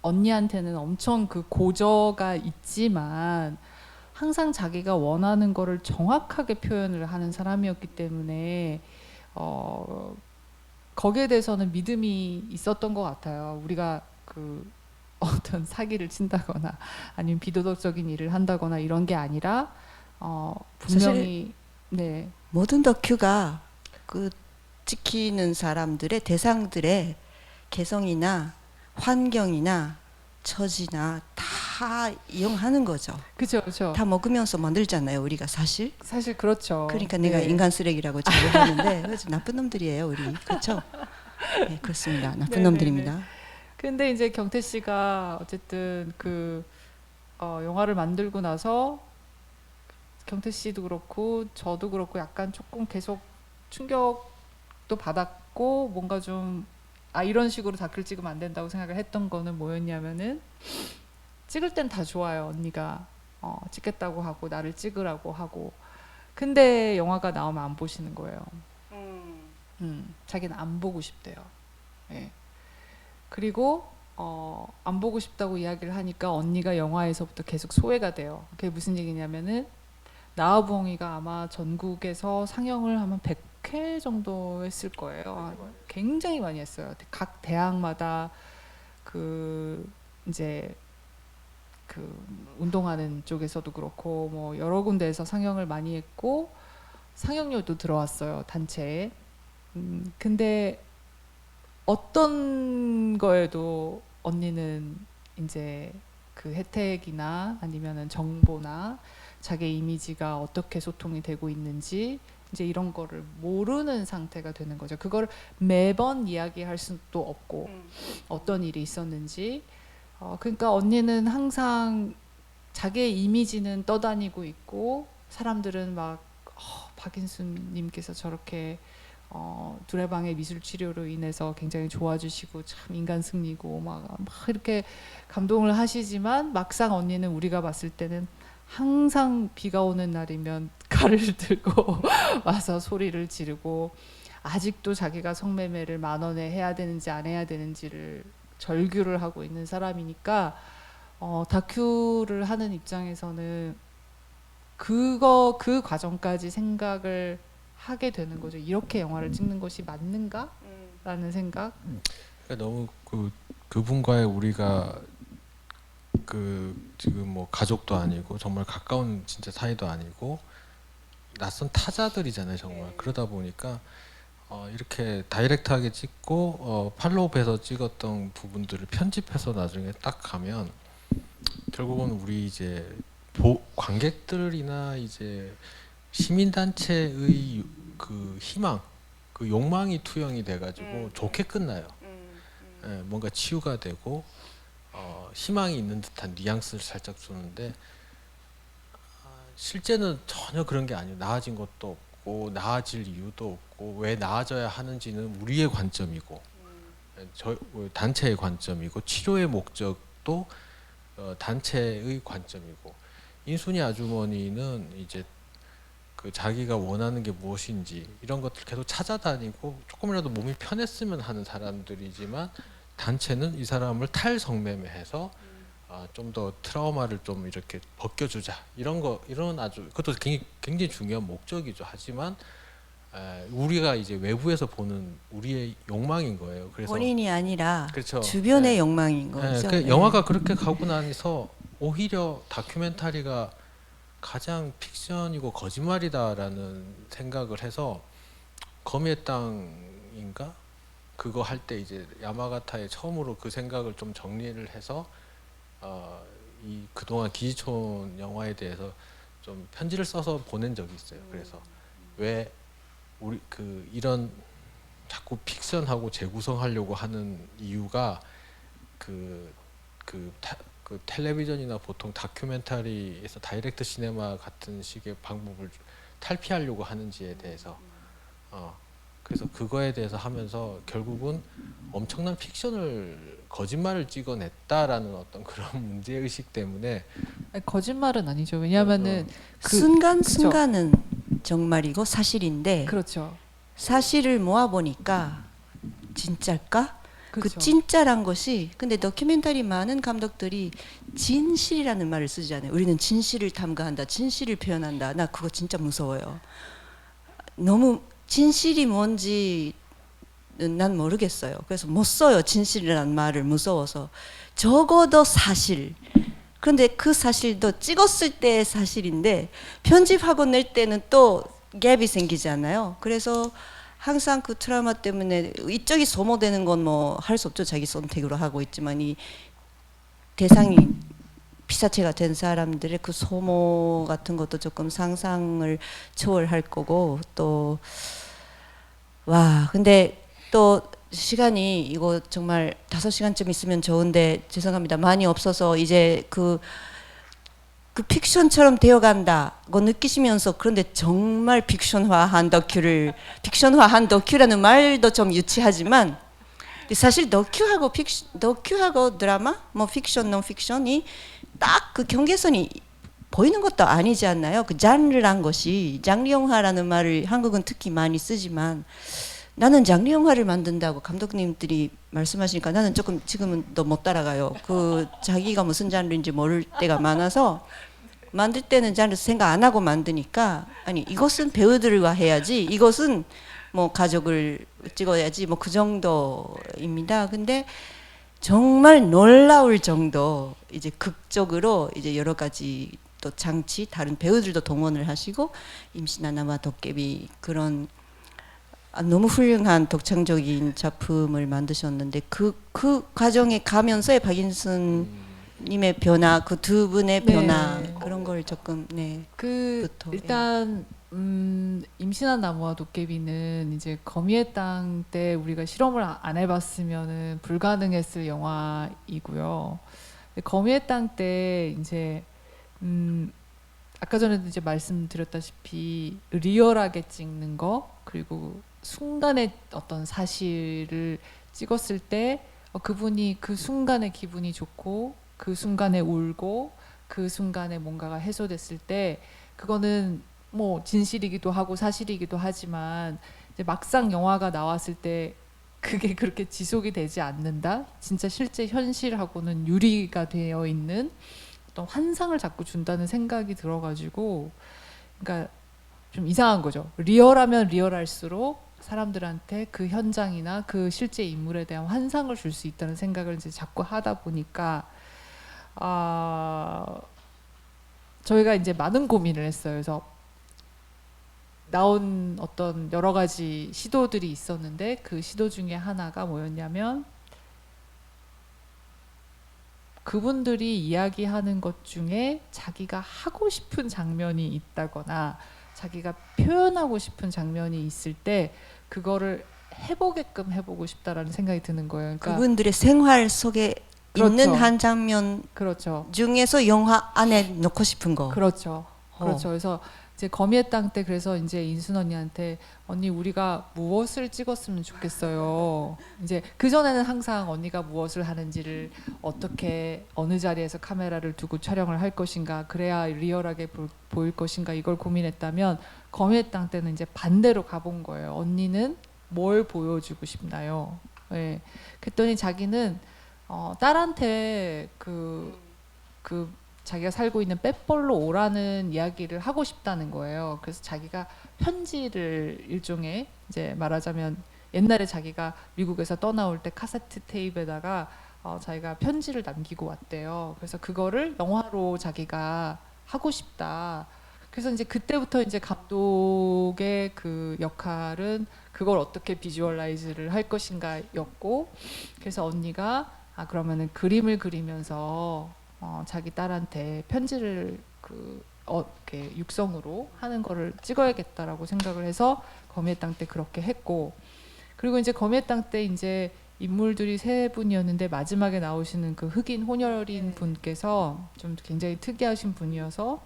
언니한테는 엄청 그 고저가 있지만 항상 자기가 원하는 거를 정확하게 표현을 하는 사람이었기 때문에 거기에 대해서는 믿음이 있었던 것 같아요. 우리가 그 어떤 사기를 친다거나 아니면 비도덕적인 일을 한다거나 이런 게 아니라 분명히 네. 모든 다큐가 그 찍히는 사람들의 대상들의 개성이나 환경이나 처지나 다 이용하는 거죠. 그렇죠. 다 먹으면서 만들잖아요, 우리가 사실. 사실 그렇죠. 그러니까 내가 네. 인간 쓰레기라고 자주 하는데 그래서 나쁜 놈들이에요, 우리. 그렇죠? 네, 그렇습니다. 나쁜 네네네. 놈들입니다. 근데 이제 경태 씨가 어쨌든 그 영화를 만들고 나서 경태 씨도 그렇고 저도 그렇고 약간 조금 계속 충격도 받았고 뭔가 좀 이런 식으로 다큐를 찍으면 안 된다고 생각을 했던 거는 뭐였냐면은 찍을 땐 다 좋아요. 언니가 찍겠다고 하고 나를 찍으라고 하고 근데 영화가 나오면 안 보시는 거예요. 자기는 안 보고 싶대요. 예. 그리고 안 보고 싶다고 이야기를 하니까 언니가 영화에서부터 계속 소외가 돼요. 그게 무슨 얘기냐면은 나우봉이가 아마 전국에서 상영을 하면 100회 정도 했을 거예요. 굉장히 많이 했어요. 각 대학마다 그 이제 그 운동하는 쪽에서도 그렇고 뭐 여러 군데에서 상영을 많이 했고 상영료도 들어왔어요, 단체에. 근데 어떤 거에도 언니는 이제 그 혜택이나 아니면은 정보나 자기 이미지가 어떻게 소통이 되고 있는지 이제 이런 거를 모르는 상태가 되는 거죠. 그걸 매번 이야기할 수도 없고 어떤 일이 있었는지. 그러니까 언니는 항상 자기의 이미지는 떠다니고 있고 사람들은 막 박인순님께서 저렇게 두레방의 미술 치료로 인해서 굉장히 좋아지시고 참 인간 승리고 막 이렇게 감동을 하시지만 막상 언니는 우리가 봤을 때는 항상 비가 오는 날이면 칼을 들고 와서 소리를 지르고 아직도 자기가 성매매를 10,000원에 해야 되는지 안 해야 되는지를 절규를 하고 있는 사람이니까 다큐를 하는 입장에서는 그 과정까지 생각을 하게 되는 거죠. 이렇게 영화를 찍는 것이 맞는가라는 생각. 그러니까 너무 그분과의 우리가 지금 뭐 가족도 아니고 정말 가까운 진짜 사이도 아니고 낯선 타자들이잖아요, 정말. 그러다 보니까 이렇게 다이렉트하게 찍고 팔로우해서 찍었던 부분들을 편집해서 나중에 딱 가면 결국은 우리 이제 관객들이나 이제 시민단체의 그 희망, 그 욕망이 투영이 돼가지고 좋게 끝나요. 예, 뭔가 치유가 되고 희망이 있는 듯한 뉘앙스를 살짝 주는데 실제는 전혀 그런 게 아니에요. 나아진 것도 없고 나아질 이유도 없고 왜 나아져야 하는지는 우리의 관점이고 단체의 관점이고 치료의 목적도 단체의 관점이고 인순이 아주머니는 이제 그 자기가 원하는 게 무엇인지 이런 것들 계속 찾아다니고 조금이라도 몸이 편했으면 하는 사람들이지만 단체는 이 사람을 탈성매매해서 좀 더 트라우마를 좀 이렇게 벗겨주자 이런 아주 그것도 굉장히 중요한 목적이죠. 하지만 우리가 이제 외부에서 보는 우리의 욕망인 거예요. 그래서 본인이 아니라 그렇죠. 주변의 네. 욕망인 거죠. 그 영화가 그렇게 가고 나서 오히려 다큐멘터리가 가장 픽션이고 거짓말이다라는 생각을 해서 거미의 땅인가 그거 할 때 이제 야마가타에 처음으로 그 생각을 좀 정리를 해서 이 그동안 기지촌 영화에 대해서 좀 편지를 써서 보낸 적이 있어요. 그래서 왜 우리 이런 자꾸 픽션하고 재구성하려고 하는 이유가 그 텔레비전이나 보통 다큐멘터리에서 다이렉트 시네마 같은 식의 방법을 탈피하려고 하는지에 대해서 그래서 그거에 대해서 하면서 결국은 엄청난 거짓말을 찍어냈다라는 어떤 그런 문제의식 때문에 아니, 거짓말은 아니죠. 왜냐하면은 순간순간은 정말이고 사실인데 그렇죠. 사실을 모아보니까 진짜일까? 그렇죠. 그 진짜란 것이 근데 다큐멘터리 많은 감독들이 진실이라는 말을 쓰잖아요. 우리는 진실을 탐구한다. 진실을 표현한다. 나 그거 진짜 무서워요. 너무 진실이 뭔지는 난 모르겠어요. 그래서 못 써요. 진실이라는 말을 무서워서. 적어도 사실. 그런데 그 사실도 찍었을 때의 사실인데 편집하고 낼 때는 또 갭이 생기잖아요. 그래서 항상 그 트라우마 때문에 이쪽이 소모되는 건 뭐 할 수 없죠. 자기 선택으로 하고 있지만 이 대상이 피사체가 된 사람들의 그 소모 같은 것도 조금 상상을 초월할 거고 또 와 근데 또 시간이 이거 정말 5시간쯤 있으면 좋은데 죄송합니다. 많이 없어서 이제 그 픽션처럼 되어간다고 느끼시면서 그런데 정말 픽션화한 다큐라는 말도 좀 유치하지만 사실 다큐하고 드라마 뭐 픽션 논픽션이 딱 그 경계선이 보이는 것도 아니지 않나요? 그 장르란 것이 장르 영화라는 말을 한국은 특히 많이 쓰지만 나는 장르 영화를 만든다고 감독님들이 말씀하시니까 나는 조금 지금은 더 못 따라가요. 그 자기가 무슨 장르인지 모를 때가 많아서 만들 때는 장르 생각 안 하고 만드니까 아니 이것은 배우들과 해야지 이것은 뭐 가족을 찍어야지 뭐 그 정도입니다. 근데 정말 놀라울 정도 이제 극적으로 이제 여러 가지 또 장치 다른 배우들도 동원을 하시고 임신하나와 도깨비 그런 너무 훌륭한 독창적인 작품을 만드셨는데 그 과정에 가면서의 박인순 님의 변화 그 두 분의 네. 변화 그런 걸 조금 그 부터, 일단 임신한 나무와 도깨비는 이제 거미의 땅 때 우리가 실험을 안 해봤으면은 불가능했을 영화이고요. 근데 거미의 땅 때 이제 아까 전에도 이제 말씀드렸다시피 리얼하게 찍는 거 그리고 순간의 어떤 사실을 찍었을 때 그분이 그 순간에 기분이 좋고 그 순간에 울고 그 순간에 뭔가가 해소됐을 때 그거는 뭐 진실이기도 하고 사실이기도 하지만 이제 막상 영화가 나왔을 때 그게 그렇게 지속이 되지 않는다. 진짜 실제 현실하고는 유리가 되어 있는 어떤 환상을 자꾸 준다는 생각이 들어가지고 그러니까 좀 이상한 거죠. 리얼하면 리얼할수록 사람들한테 그 현장이나 그 실제 인물에 대한 환상을 줄 수 있다는 생각을 이제 자꾸 하다 보니까 저희가 이제 많은 고민을 했어요. 그래서 나온 어떤 여러 가지 시도들이 있었는데 그 시도 중에 하나가 뭐였냐면 그분들이 이야기하는 것 중에 자기가 하고 싶은 장면이 있다거나 자기가 표현하고 싶은 장면이 있을 때 그거를 해보게끔 해보고 싶다라는 생각이 드는 거예요. 그러니까 그분들의 생활 속에 그렇죠. 있는 한 장면 그렇죠. 중에서 영화 안에 넣고 싶은 거. 그렇죠. 그렇죠. 그래서 이제 거미의 땅 때 그래서 이제 인순 언니한테 언니 우리가 무엇을 찍었으면 좋겠어요. 이제 그 전에는 항상 언니가 무엇을 하는지를 어떻게 어느 자리에서 카메라를 두고 촬영을 할 것인가 그래야 리얼하게 보일 것인가 이걸 고민했다면 거미의 땅 때는 이제 반대로 가본 거예요. 언니는 뭘 보여주고 싶나요? 예. 그랬더니 자기는 딸한테 그 자기가 살고 있는 빽벌로 오라는 이야기를 하고 싶다는 거예요. 그래서 자기가 편지를 일종의 이제 말하자면 옛날에 자기가 미국에서 떠나올 때 카세트 테이프에다가 자기가 편지를 남기고 왔대요. 그래서 그거를 영화로 자기가 하고 싶다. 그래서 이제 그때부터 이제 감독의 그 역할은 그걸 어떻게 비주얼라이즈를 할 것인가였고, 그래서 언니가 그러면은 그림을 그리면서 자기 딸한테 편지를 이렇게 육성으로 하는 거를 찍어야겠다라고 생각을 해서 거미의 땅 때 그렇게 했고, 그리고 이제 거미의 땅 때 이제 인물들이 세 분이었는데 마지막에 나오시는 그 흑인 혼혈인 분께서 좀 굉장히 특이하신 분이어서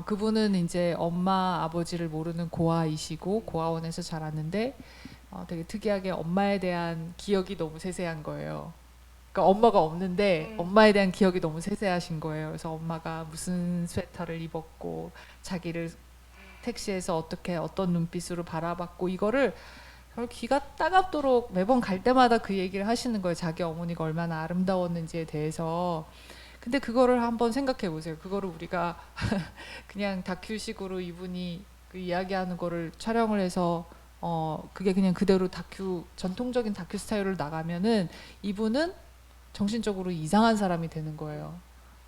그분은 이제 엄마 아버지를 모르는 고아이시고 고아원에서 자랐는데 되게 특이하게 엄마에 대한 기억이 너무 세세한 거예요. 그러니까 엄마가 없는데 엄마에 대한 기억이 너무 세세하신 거예요. 그래서 엄마가 무슨 스웨터를 입었고 자기를 택시에서 어떻게 어떤 눈빛으로 바라봤고 이거를 귀가 따갑도록 매번 갈 때마다 그 얘기를 하시는 거예요. 자기 어머니가 얼마나 아름다웠는지에 대해서. 근데 그거를 한번 생각해 보세요. 그거를 우리가 그냥 다큐식으로 이분이 그 이야기하는 거를 촬영을 해서 그게 그냥 그대로 전통적인 다큐 스타일로 나가면은 이분은 정신적으로 이상한 사람이 되는 거예요.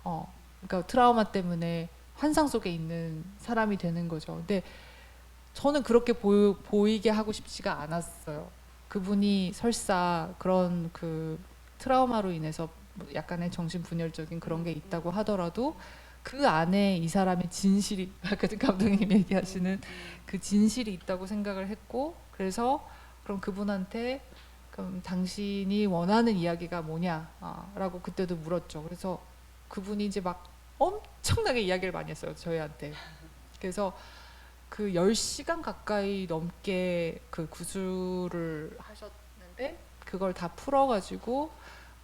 그러니까 트라우마 때문에 환상 속에 있는 사람이 되는 거죠. 근데 저는 그렇게 보이게 하고 싶지가 않았어요. 그분이 설사 그런 그 트라우마로 인해서 약간의 정신분열적인 그런 게 있다고 하더라도 그 안에 이 사람의 진실이 아까 감독님 얘기하시는 그 진실이 있다고 생각을 했고, 그래서 그럼 그분한테 그럼 당신이 원하는 이야기가 뭐냐라고 그때도 물었죠. 그래서 그분이 이제 막 엄청나게 이야기를 많이 했어요, 저희한테. 그래서 그 10시간 가까이 넘게 그 구술을 하셨는데 그걸 다 풀어가지고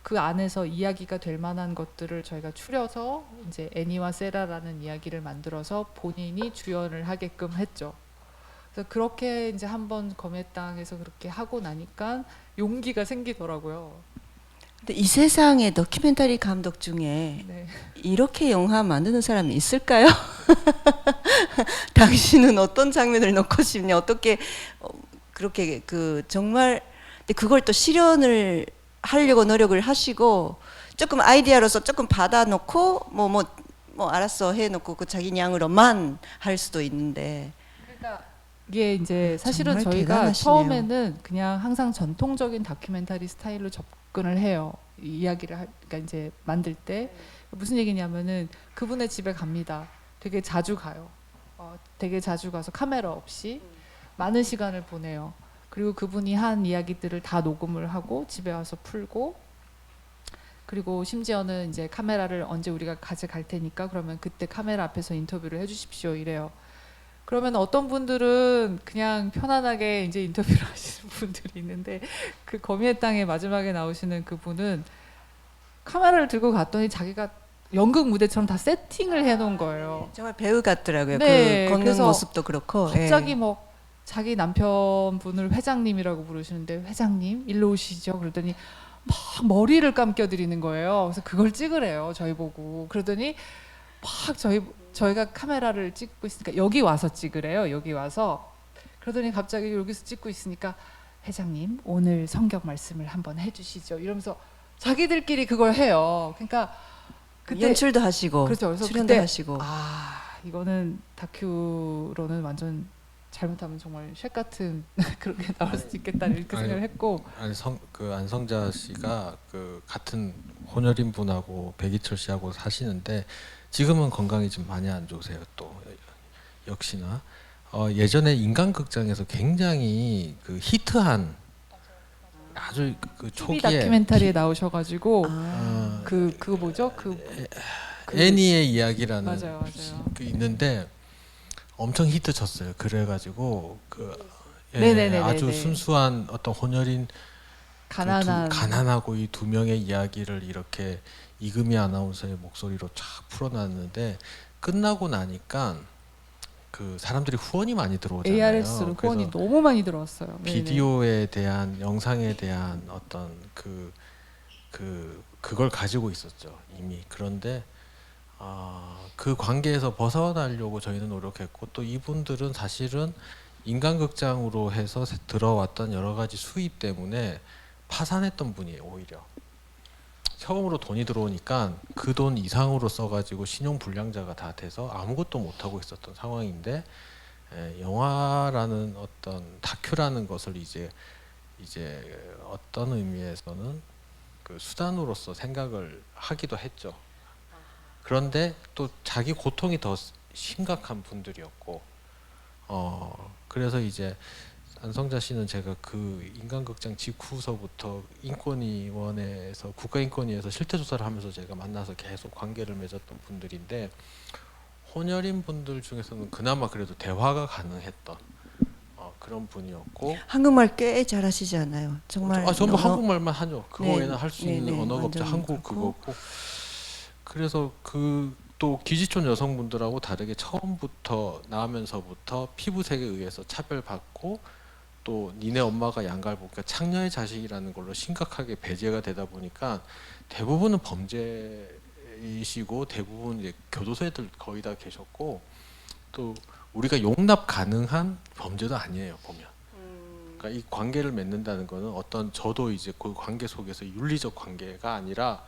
그 안에서 이야기가 될 만한 것들을 저희가 추려서 이제 애니와 세라라는 이야기를 만들어서 본인이 주연을 하게끔 했죠. 그래서 그렇게 이제 한번 검의 땅에서 그렇게 하고 나니까 용기가 생기더라고요. 근데 이 세상에 다큐멘터리 감독 중에 네. 이렇게 영화 만드는 사람이 있을까요? 당신은 어떤 장면을 넣고 싶냐? 어떻게 그렇게 그 정말 근데 그걸 또 실현을 하려고 노력을 하시고 조금 아이디어로서 조금 받아놓고 뭐 알았어 해놓고 그 자기 양으로만 할 수도 있는데 그러니까 이게 이제 사실은 정말 저희가 대단하시네요. 처음에는 그냥 항상 전통적인 다큐멘터리 스타일로 접근을 해요. 이 이야기를 그러니까 이제 만들 때 무슨 얘기냐면은 그분의 집에 갑니다. 되게 자주 가요. 되게 자주 가서 카메라 없이 많은 시간을 보내요. 그리고 그분이 한 이야기들을 다 녹음을 하고 집에 와서 풀고 그리고 심지어는 이제 카메라를 언제 우리가 가져갈 테니까 그러면 그때 카메라 앞에서 인터뷰를 해주십시오 이래요. 그러면 어떤 분들은 그냥 편안하게 이제 인터뷰를 하시는 분들이 있는데 그 거미의 땅에 마지막에 나오시는 그분은 카메라를 들고 갔더니 자기가 연극 무대처럼 다 세팅을 해놓은 거예요. 정말 배우 같더라고요. 네, 그 걷는 그래서 모습도 그렇고 갑자기 예. 뭐 자기 남편분을 회장님이라고 부르시는데 회장님 일로 오시죠. 그러더니 막 머리를 감겨드리는 거예요. 그래서 그걸 찍으래요. 저희 보고. 그러더니 막 저희가 카메라를 찍고 있으니까 여기 와서 찍으래요. 여기 와서. 그러더니 갑자기 여기서 찍고 있으니까 회장님 오늘 성경 말씀을 한번 해주시죠. 이러면서 자기들끼리 그걸 해요. 그러니까 그때 연출도 하시고 그렇죠. 그래서 출연도 그때 하시고 이거는 다큐로는 완전 잘못하면 정말 쉑 같은 그렇게 나올 수 있겠다 이렇게 생각을 했고 그 안성자 씨가 그 같은 혼혈인 분하고 백이철 씨하고 사시는데 지금은 건강이 좀 많이 안 좋으세요. 또 역시나 예전에 인간극장에서 굉장히 그 히트한 아주 그 TV 초기에 다큐멘터리에 나오셔가지고 아, 그거 뭐죠? 그 애니의 이야기라는 맞아요. 그 있는데 엄청 히트 쳤어요. 그래가지고 그 네네네네네. 아주 순수한 어떤 혼혈인 가난한 가난하고 이 두 명의 이야기를 이렇게 이금희 아나운서의 목소리로 쫙 풀어놨는데 끝나고 나니까 그 사람들이 후원이 많이 들어오잖아요. ARS로 후원이 그래서 너무 많이 들어왔어요. 네네. 비디오에 대한 영상에 대한 어떤 그걸 가지고 있었죠 이미. 그런데 그 관계에서 벗어나려고 저희는 노력했고 또 이분들은 사실은 인간극장으로 해서 들어왔던 여러 가지 수입 때문에 파산했던 분이에요. 오히려 처음으로 돈이 들어오니까 그 돈 이상으로 써가지고 신용불량자가 다 돼서 아무것도 못하고 있었던 상황인데 영화라는 어떤 다큐라는 것을 이제 어떤 의미에서는 그 수단으로서 생각을 하기도 했죠. 그런데 또 자기 고통이 더 심각한 분들이었고 그래서 이제 안성자 씨는 제가 그 인간극장 직후서부터 인권위원회에서 국가인권위에서 실태조사를 하면서 제가 만나서 계속 관계를 맺었던 분들인데 혼혈인 분들 중에서는 그나마 그래도 대화가 가능했던 그런 분이었고 한국말 꽤 잘하시지 않아요? 정말 전부 한국말만 하죠. 그거 네, 외에는 할 수 있는 네, 언어가 없죠. 완전 한국 그렇고. 그거고. 그래서 그 또 기지촌 여성분들하고 다르게 처음부터 나면서부터 피부색에 의해서 차별받고 또 니네 엄마가 양갈보 그러니까 창녀의 자식이라는 걸로 심각하게 배제가 되다 보니까 대부분은 범죄이시고 대부분 이제 교도소 애들 거의 다 계셨고 또 우리가 용납 가능한 범죄도 아니에요 보면. 그러니까 이 관계를 맺는다는 거는 어떤 저도 이제 그 관계 속에서 윤리적 관계가 아니라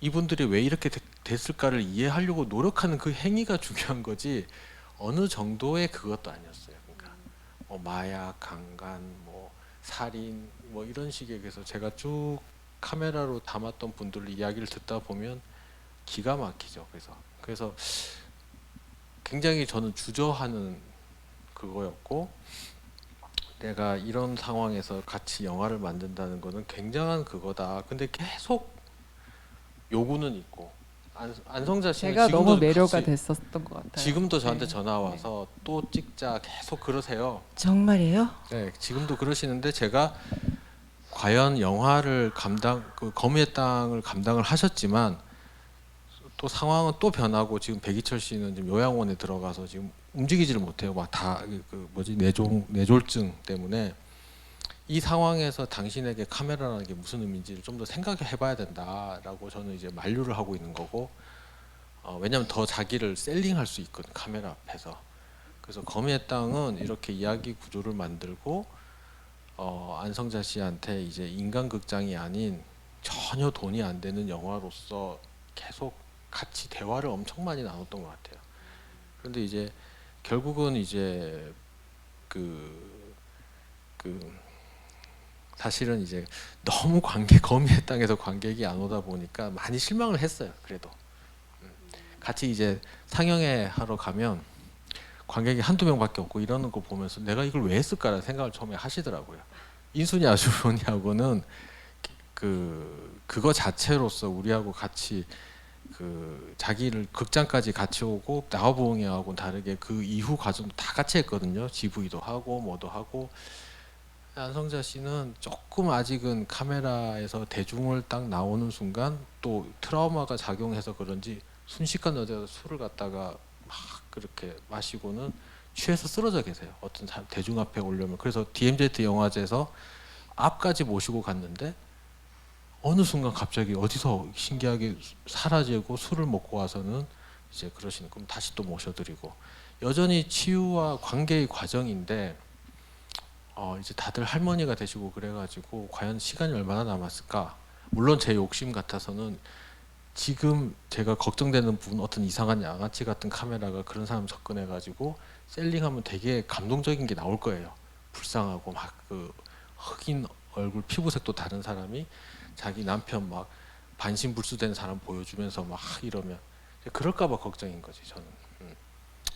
이분들이 왜 이렇게 됐을까를 이해하려고 노력하는 그 행위가 중요한 거지 어느 정도의 그것도 아니었어요. 그러니까 마약, 강간, 뭐 살인, 뭐 이런 식의 그래서 제가 쭉 카메라로 담았던 분들 이야기를 듣다 보면 기가 막히죠. 그래서 굉장히 저는 주저하는 그거였고 내가 이런 상황에서 같이 영화를 만든다는 거는 굉장한 그거다. 근데 계속 요구는 있고 안성자 씨는 제가 지금도 너무 매료가 같이 됐었던 것 같아요. 지금도 저한테 네. 전화 와서 또 찍자 계속 그러세요. 정말이에요? 네, 지금도 그러시는데 제가 과연 영화를 그 거미의 땅을 감당을 하셨지만 또 상황은 또 변하고 지금 백이철 씨는 지금 요양원에 들어가서 지금 움직이지를 못해요. 막 다 그 뭐지 뇌졸중 때문에 이 상황에서 당신에게 카메라라는 게 무슨 의미인지를 좀 더 생각해봐야 된다라고 저는 이제 만류를 하고 있는 거고 왜냐하면 더 자기를 셀링할 수 있거든 카메라 앞에서. 그래서 거미의 땅은 이렇게 이야기 구조를 만들고 안성자 씨한테 이제 인간극장이 아닌 전혀 돈이 안 되는 영화로서 계속 같이 대화를 엄청 많이 나눴던 것 같아요. 그런데 이제 결국은 이제 그 사실은 이제 너무 거미의 땅에서 관객이 안 오다 보니까 많이 실망을 했어요. 그래도 같이 이제 상영회 하러 가면 관객이 한두 명밖에 없고 이러는 거 보면서 내가 이걸 왜 했을까라는 생각을 처음에 하시더라고요. 인순이 아주머니하고는 그거 자체로서 우리하고 같이 그 자기를 극장까지 같이 오고 나와보응이하고 다르게 그 이후 과정도 다 같이 했거든요. GV도 하고 뭐도 하고. 안성자 씨는 조금 아직은 카메라에서 대중을 딱 나오는 순간 또 트라우마가 작용해서 그런지 순식간 어디서 술을 갖다가 막 그렇게 마시고는 취해서 쓰러져 계세요. 어떤 대중 앞에 오려면. 그래서 DMZ 영화제에서 앞까지 모시고 갔는데 어느 순간 갑자기 어디서 신기하게 사라지고 술을 먹고 와서는 이제 그러시는. 그럼 다시 또 모셔드리고 여전히 치유와 관계의 과정인데 이제 다들 할머니가 되시고 그래가지고 과연 시간이 얼마나 남았을까? 물론 제 욕심 같아서는 지금 제가 걱정되는 부분 어떤 이상한 양아치 같은 카메라가 그런 사람 접근해가지고 셀링하면 되게 감동적인 게 나올 거예요. 불쌍하고 막 그 흑인 얼굴 피부색도 다른 사람이 자기 남편 막 반신불수된 사람 보여주면서 막 이러면 그럴까봐 걱정인 거지 저는.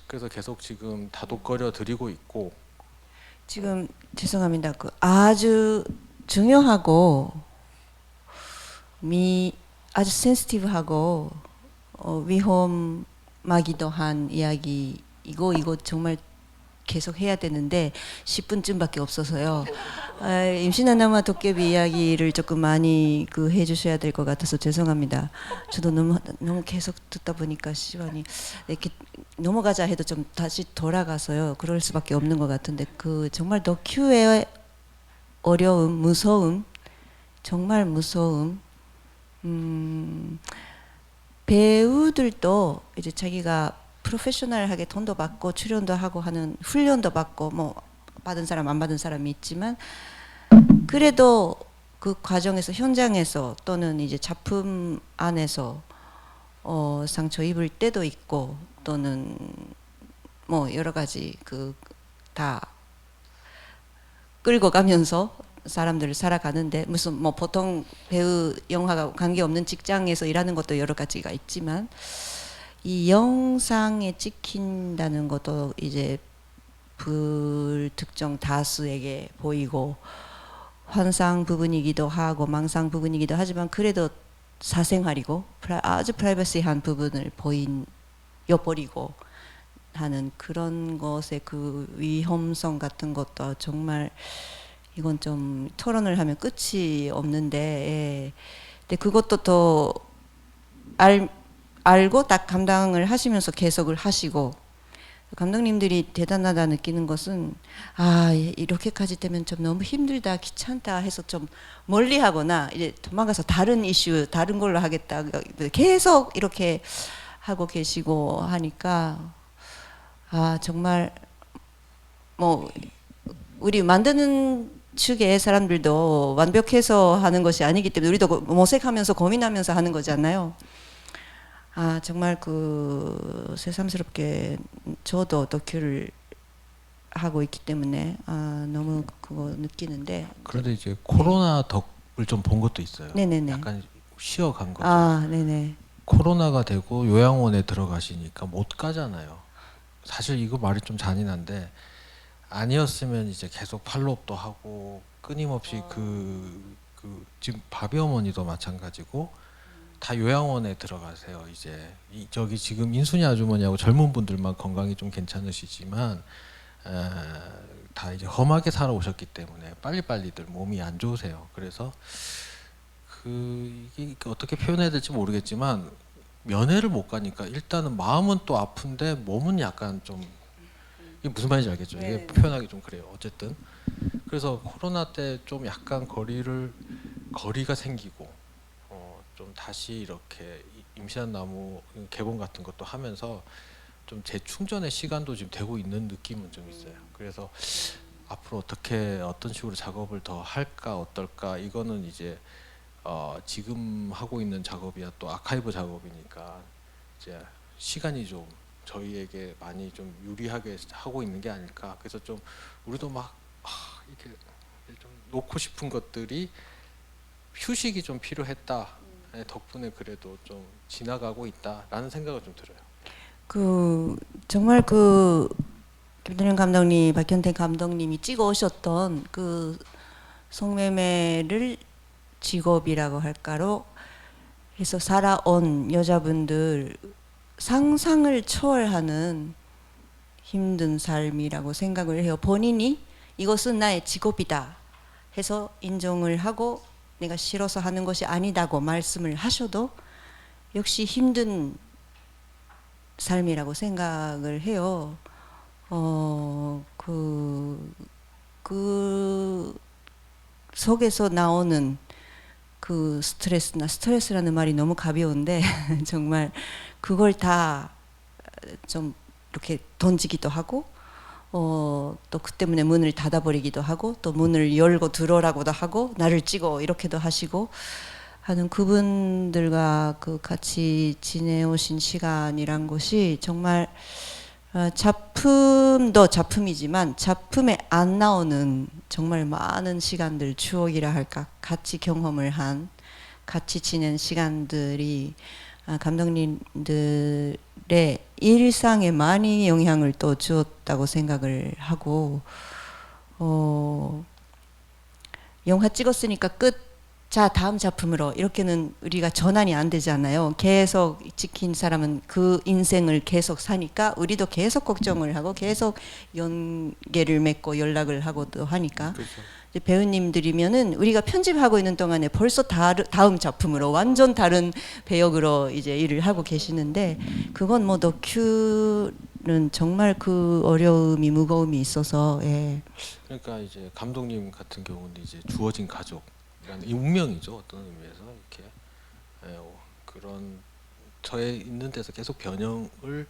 그래서 계속 지금 다독거려 드리고 있고. 지금 죄송합니다. 그 아주 중요하고 아주 센시티브하고 위험하기도 한 이야기 이거 정말 계속 해야 되는데 10분쯤밖에 없어서요. 임신한 남아 도깨비 이야기를 조금 많이 해주셔야 될 것 같아서 죄송합니다. 저도 너무 계속 듣다 보니까 시간이 이렇게 넘어가자 해도 좀 다시 돌아가서요. 그럴 수밖에 없는 것 같은데 정말 다큐의 어려움, 무서움, 정말 무서움. 배우들도 이제 자기가 프로페셔널하게 돈도 받고 출연도 하고 하는 훈련도 받고 뭐 받은 사람 안 받은 사람이 있지만 그래도 그 과정에서 현장에서 또는 이제 작품 안에서 상처 입을 때도 있고 또는 뭐 여러 가지 다 끌고 가면서 사람들을 살아가는데 무슨 뭐 보통 배우 영화가 관계없는 직장에서 일하는 것도 여러 가지가 있지만 이 영상에 찍힌다는 것도 이제 불특정 다수에게 보이고 환상 부분이기도 하고 망상 부분이기도 하지만 그래도 사생활이고 아주 프라이버시한 부분을 보여버리고 하는 그런 것의 그 위험성 같은 것도 정말 이건 좀 토론을 하면 끝이 없는데, 예. 근데 그것도 더 알고 딱 감당을 하시면서 계속을 하시고 감독님들이 대단하다 느끼는 것은 이렇게까지 되면 좀 너무 힘들다 귀찮다 해서 좀 멀리하거나 이제 도망가서 다른 이슈 다른 걸로 하겠다 계속 이렇게 하고 계시고 하니까 정말 뭐 우리 만드는 측의 사람들도 완벽해서 하는 것이 아니기 때문에 우리도 모색하면서 고민하면서 하는 거잖아요. 정말 새삼스럽게 저도 다큐를 하고 있기 때문에 너무 그거 느끼는데. 그런데 이제 코로나 덕을 좀 본 것도 있어요. 네네네. 약간 쉬어간 거죠. 네네. 코로나가 되고 요양원에 들어가시니까 못 가잖아요. 사실 이거 말이 좀 잔인한데 아니었으면 이제 계속 팔로업도 하고 끊임없이 지금 바비 어머니도 마찬가지고 다 요양원에 들어가세요. 이제 저기 지금 인순이 아주머니하고 젊은 분들만 건강이 좀 괜찮으시지만 다 이제 험하게 살아오셨기 때문에 빨리빨리들 몸이 안 좋으세요. 그래서 이게 어떻게 표현해야 될지 모르겠지만 면회를 못 가니까 일단은 마음은 또 아픈데 몸은 약간 좀 이게 무슨 말인지 알겠죠? 이게 네. 표현하기 좀 그래요. 어쨌든 그래서 코로나 때 좀 약간 거리가 생기고 좀 다시 이렇게 임시한 나무 개봉 같은 것도 하면서 좀 재충전의 시간도 지금 되고 있는 느낌은 좀 있어요. 그래서 앞으로 어떤 식으로 작업을 더 할까 어떨까 이거는 이제 지금 하고 있는 작업이야 또 아카이브 작업이니까 이제 시간이 좀 저희에게 많이 좀 유리하게 하고 있는 게 아닐까. 그래서 좀 우리도 막 이렇게 좀 놓고 싶은 것들이 휴식이 좀 필요했다. 덕분에 그래도 좀 지나가고 있다라는 생각을 좀 들어요. 그 정말 그 김동현 감독님, 박현태 감독님이 찍어 오셨던 그 성매매를 직업이라고 할까로 해서 살아온 여자분들 상상을 초월하는 힘든 삶이라고 생각을 해요. 본인이 이것은 나의 직업이다 해서 인정을 하고 내가 싫어서 하는 것이 아니다고 말씀을 하셔도 역시 힘든 삶이라고 생각을 해요. 그 속에서 나오는 그 스트레스라는 말이 너무 가벼운데 정말 그걸 다 좀 이렇게 던지기도 하고 또 그 때문에 문을 닫아버리기도 하고 또 문을 열고 들어오라고도 하고 나를 찍어 이렇게도 하시고 하는 그분들과 그 같이 지내오신 시간이란 것이 정말 작품도 작품이지만 작품에 안 나오는 정말 많은 시간들 추억이라 할까 같이 경험을 한 같이 지낸 시간들이 감독님들의 일상에 많이 영향을 또 주었다고 생각을 하고 영화 찍었으니까 끝. 자 다음 작품으로 이렇게는 우리가 전환이 안 되잖아요. 계속 찍힌 사람은 그 인생을 계속 사니까 우리도 계속 걱정을 하고 계속 연계를 맺고 연락을 하고도 하니까 그렇죠. 이제 배우님들이면은 우리가 편집하고 있는 동안에 벌써 다음 작품으로 완전 다른 배역으로 이제 일을 하고 계시는데 그건 뭐 다큐는 정말 그 어려움이 무거움이 있어서 예. 그러니까 이제 감독님 같은 경우는 이제 주어진 가족 이 운명이죠. 어떤 의미에서 이렇게 그런 저의 있는 데서 계속 변형을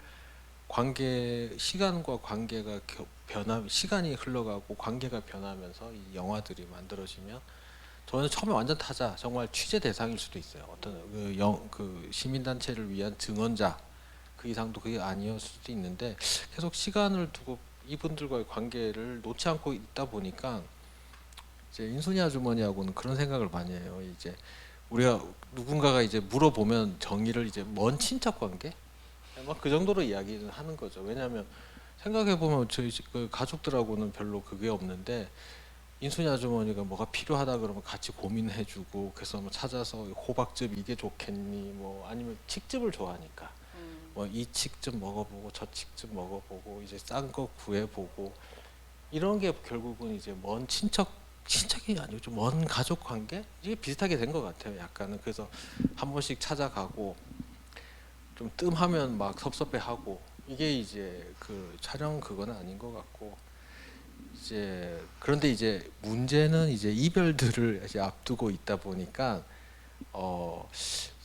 시간과 관계가 시간이 흘러가고 관계가 변하면서 이 영화들이 만들어지면 저는 처음에 완전 타자 정말 취재 대상일 수도 있어요. 어떤 그 시민단체를 위한 증언자 그 이상도 그게 아니었을 수도 있는데 계속 시간을 두고 이분들과의 관계를 놓지 않고 있다 보니까 이제 인순이 아주머니하고는 그런 생각을 많이 해요. 이제 우리가 누군가가 이제 물어보면 정의를 이제 먼 친척 관계, 막 그 정도로 이야기는 하는 거죠. 왜냐하면 생각해 보면 저희 그 가족들하고는 별로 그게 없는데 인순이 아주머니가 뭐가 필요하다 그러면 같이 고민해주고 그래서 뭐 찾아서 호박즙 이게 좋겠니, 뭐 아니면 칡즙을 좋아하니까 뭐 이 칡즙 먹어보고 저 칡즙 먹어보고 이제 싼 거 구해보고 이런 게 결국은 이제 먼 친척이 아니고 좀 먼 가족 관계 이게 비슷하게 된 것 같아요. 약간은 그래서 한 번씩 찾아가고 좀 뜸하면 막 섭섭해하고 이게 이제 그 촬영 그거는 아닌 것 같고 이제 그런데 이제 문제는 이제 이별들을 이제 앞두고 있다 보니까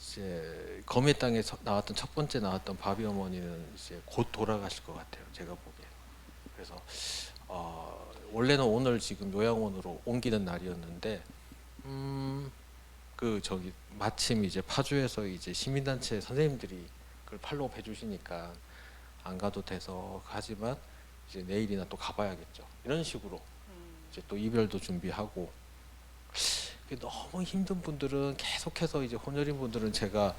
이제 거미의 땅에 나왔던 첫 번째 나왔던 바비 어머니는 이제 곧 돌아가실 것 같아요. 제가 보기에. 그래서 원래는 오늘 지금 요양원으로 옮기는 날이었는데 그 저기 마침 이제 파주에서 이제 시민단체 선생님들이 그걸 팔로우 해주시니까 안 가도 돼서 하지만 이제 내일이나 또 가봐야겠죠. 이런 식으로 이제 또 이별도 준비하고 너무 힘든 분들은 계속해서 이제 혼혈인 분들은 제가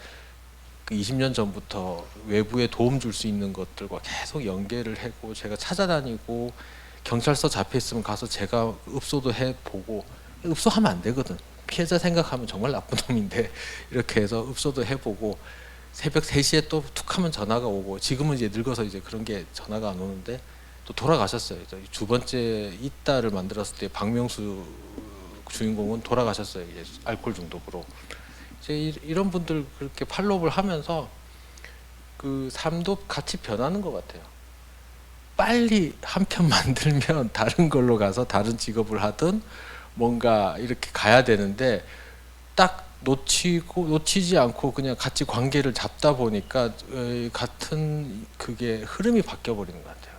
그 20년 전부터 외부에 도움 줄 수 있는 것들과 계속 연계를 하고 제가 찾아다니고 경찰서 잡혀 있으면 가서 제가 읍소도 해보고 읍소하면 안 되거든. 피해자 생각하면 정말 나쁜 놈인데 이렇게 해서 읍소도 해보고 새벽 3시에 또 툭하면 전화가 오고 지금은 이제 늙어서 이제 그런 게 전화가 안 오는데 또 돌아가셨어요. 두 번째 이딸을 만들었을 때 박명수 주인공은 돌아가셨어요. 이제 알코올 중독으로. 이제 이런 분들 그렇게 팔로우를 하면서 그 삶도 같이 변하는 것 같아요. 빨리 한 편 만들면 다른 걸로 가서 다른 직업을 하든 뭔가 이렇게 가야 되는데 딱 놓치지 않고 그냥 같이 관계를 잡다 보니까 같은 그게 흐름이 바뀌어 버리는 것 같아요.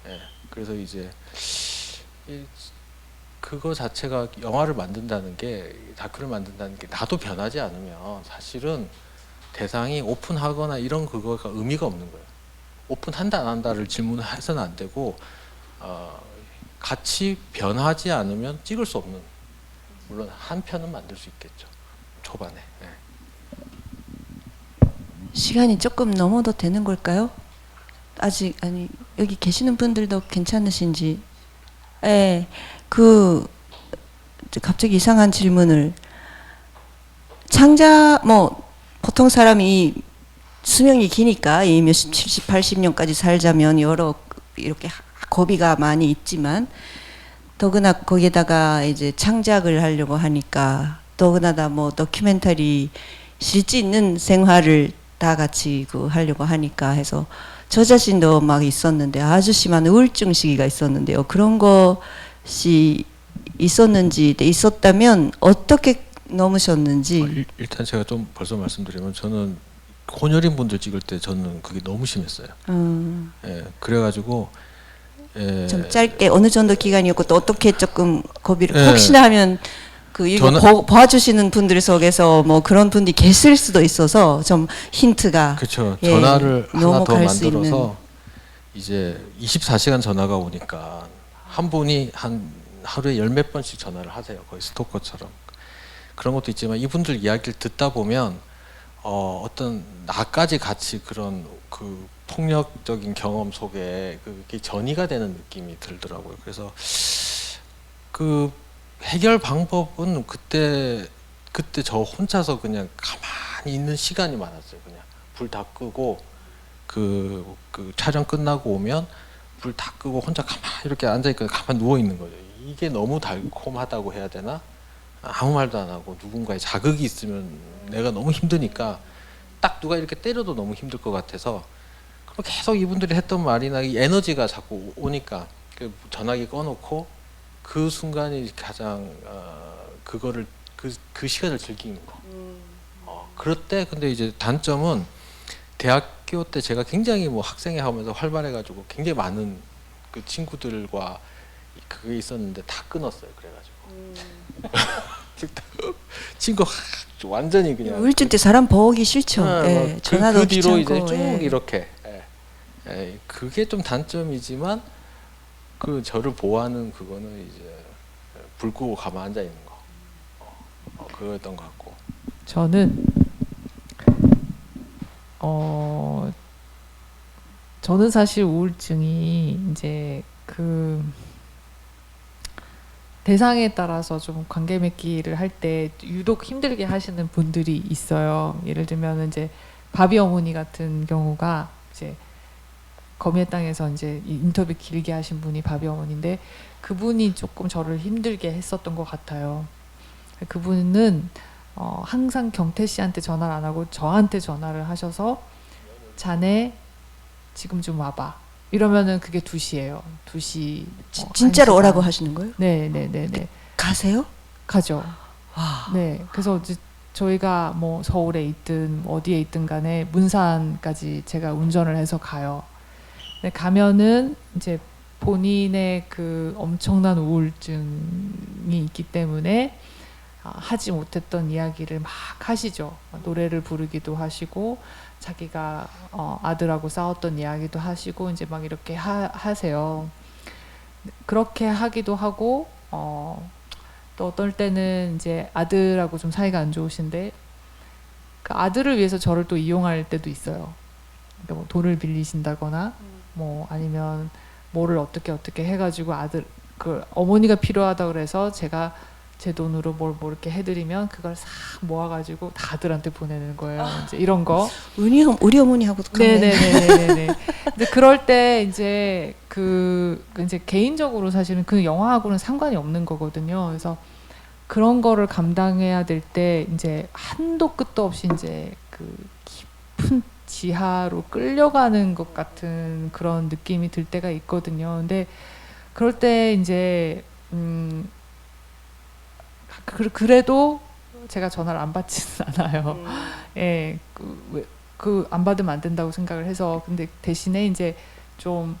예, 그래서 이제 그거 자체가 영화를 만든다는 게 다큐를 만든다는 게 나도 변하지 않으면 사실은 대상이 오픈하거나 이런 그거가 의미가 없는 거예요. 오픈한다 안 한다를 질문해서는 안 되고 같이 변하지 않으면 찍을 수 없는, 물론 한 편은 만들 수 있겠죠 초반에. 예. 시간이 조금 넘어도 되는 걸까요? 아직 아니 여기 계시는 분들도 괜찮으신지. 예, 갑자기 이상한 질문을. 창작 뭐 보통 사람이 수명이 기니까 이 몇십 70, 80년까지 살자면 여러 이렇게 고비가 많이 있지만 더구나 거기에다가 이제 창작을 하려고 하니까 더구나 뭐 다큐멘터리 실제 있는 생활을 다 같이 하려고 하니까 해서 저 자신도 막 있었는데 아주 심한 우울증 시기가 있었는데요. 그런 것이 있었는지, 있었다면 어떻게 넘으셨는지. 일단 제가 좀 벌써 말씀드리면 저는 혼혈인 분들 찍을 때 저는 그게 너무 심했어요. 예, 그래가지고 좀 짧게 어느 정도 기간이었고 또 어떻게 조금 고비를 예. 혹시나 하면 이거 봐주시는 분들 속에서 뭐 그런 분들이 계실 수도 있어서 좀 힌트가. 그렇죠. 예, 전화를 하나 더 넘어갈 수 만들어서 이제 24시간 전화가 오니까 한 분이 한 하루에 10몇 번씩 전화를 하세요. 거의 스토커처럼. 그런 것도 있지만 이분들 이야기를 듣다 보면 어떤 나까지 같이 그런 그 폭력적인 경험 속에 그게 전이가 되는 느낌이 들더라고요. 그래서 그 해결 방법은 그때 저 혼자서 그냥 가만히 있는 시간이 많았어요. 그냥 불 다 끄고 그 촬영 끝나고 오면 불 다 끄고 혼자 가만히 이렇게 앉아 있고 가만히 누워 있는 거죠. 이게 너무 달콤하다고 해야 되나? 아무 말도 안 하고 누군가의 자극이 있으면 내가 너무 힘드니까 딱 누가 이렇게 때려도 너무 힘들 것 같아서 그럼 계속 이분들이 했던 말이나 이 에너지가 자꾸 오니까 그 전화기 꺼놓고 그 순간이 가장 그거를 그 시간을 즐기는 거. 그럴 때 근데 이제 단점은 대학교 때 제가 굉장히 뭐 학생회 하면서 활발해가지고 굉장히 많은 그 친구들과 그게 있었는데 다 끊었어요. 그래가지고 친구 완전히 그냥 우울증 때 사람 보기 싫죠. 예, 전화도 그 뒤로 귀찮고, 이제 쭉 예. 이렇게 그게 좀 단점이지만 그 저를 보호하는 그거는 이제 불 끄고 가만 앉아 있는 거 그거였던 것 같고. 저는 저는 사실 우울증이 이제 그 대상에 따라서 좀 관계 맺기를 할 때 유독 힘들게 하시는 분들이 있어요. 예를 들면 이제 바비 어머니 같은 경우가 이제 거미의 땅에서 이제 인터뷰 길게 하신 분이 바비 어머니인데 그분이 조금 저를 힘들게 했었던 것 같아요. 그분은 항상 경태 씨한테 전화를 안 하고 저한테 전화를 하셔서 자네 지금 좀 와봐. 이러면은 그게 2시예요. 2시. 진짜로 1시간. 오라고 하시는 거예요? 네네네네. 가세요? 가죠. 와. 네. 그래서 이제 저희가 뭐 서울에 있든 어디에 있든 간에 문산까지 제가 운전을 해서 가요. 근데 가면은 이제 본인의 그 엄청난 우울증이 있기 때문에 하지 못했던 이야기를 막 하시죠. 노래를 부르기도 하시고 자기가 아들하고 싸웠던 이야기도 하시고 이제 막 이렇게 하세요. 그렇게 하기도 하고 또 어떨 때는 이제 아들하고 좀 사이가 안 좋으신데 그 아들을 위해서 저를 또 이용할 때도 있어요. 그러니까 뭐 돈을 빌리신다거나 뭐 아니면 뭐를 어떻게 해가지고 아들 그 어머니가 필요하다 그래서 제가 제 돈으로 뭘 이렇게 해드리면 그걸 싹 모아가지고 다 아들한테 보내는 거예요. 이제 이런 거. 우리 어머니하고도 같네. 네네네네네. 근데 그럴 때 이제 이제 개인적으로 사실은 그 영화하고는 상관이 없는 거거든요. 그래서 그런 거를 감당해야 될 때 이제 한도 끝도 없이 이제 그 깊은 지하로 끌려가는 것 같은 그런 느낌이 들 때가 있거든요. 근데 그럴 때 이제 그래도 제가 전화를 안 받지는 않아요. 예, 안 받으면 안 된다고 생각을 해서. 근데 대신에 이제 좀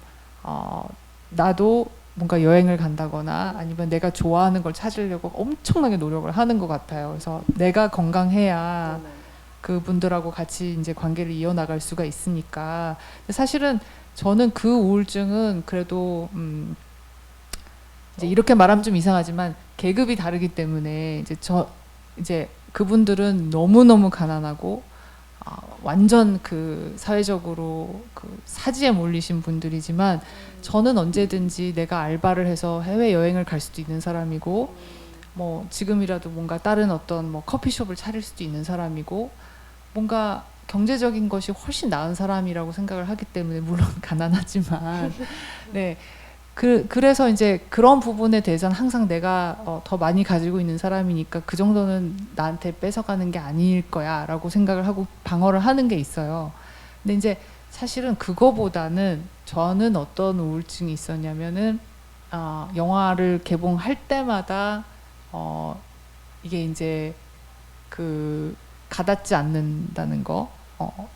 나도 뭔가 여행을 간다거나 아니면 내가 좋아하는 걸 찾으려고 엄청나게 노력을 하는 것 같아요. 그래서 내가 건강해야 그분들하고 같이 이제 관계를 이어나갈 수가 있으니까. 근데 사실은 저는 그 우울증은 그래도 이제 이렇게 말하면 좀 이상하지만 계급이 다르기 때문에 이제 그분들은 너무너무 가난하고 완전 그 사회적으로 그 사지에 몰리신 분들이지만 저는 언제든지 내가 알바를 해서 해외 여행을 갈 수도 있는 사람이고 뭐 지금이라도 뭔가 다른 어떤 뭐 커피숍을 차릴 수도 있는 사람이고 뭔가 경제적인 것이 훨씬 나은 사람이라고 생각을 하기 때문에 물론 가난하지만 네. 그래서 이제 그런 부분에 대해서는 항상 내가 더 많이 가지고 있는 사람이니까 그 정도는 나한테 뺏어가는 게 아닐 거야 라고 생각을 하고 방어를 하는 게 있어요. 근데 이제 사실은 그거보다는 저는 어떤 우울증이 있었냐면은 영화를 개봉할 때마다 이게 이제 그 가닿지 않는다는 거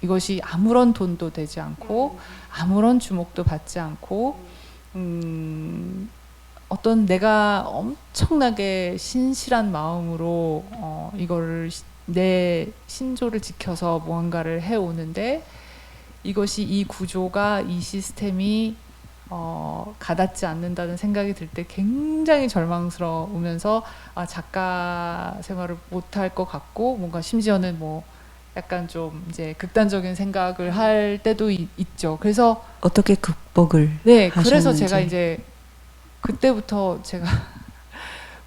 이것이 아무런 돈도 되지 않고 아무런 주목도 받지 않고 어떤 내가 엄청나게 신실한 마음으로 이거를 내 신조를 지켜서 무언가를 해오는데 이것이 이 구조가 이 시스템이 가닿지 않는다는 생각이 들 때 굉장히 절망스러우면서 작가 생활을 못할 것 같고 뭔가 심지어는 뭐 약간 좀 이제 극단적인 생각을 할 때도 있죠. 그래서 어떻게 극복을 네, 하셨는지. 그래서 제가 이제 그때부터 제가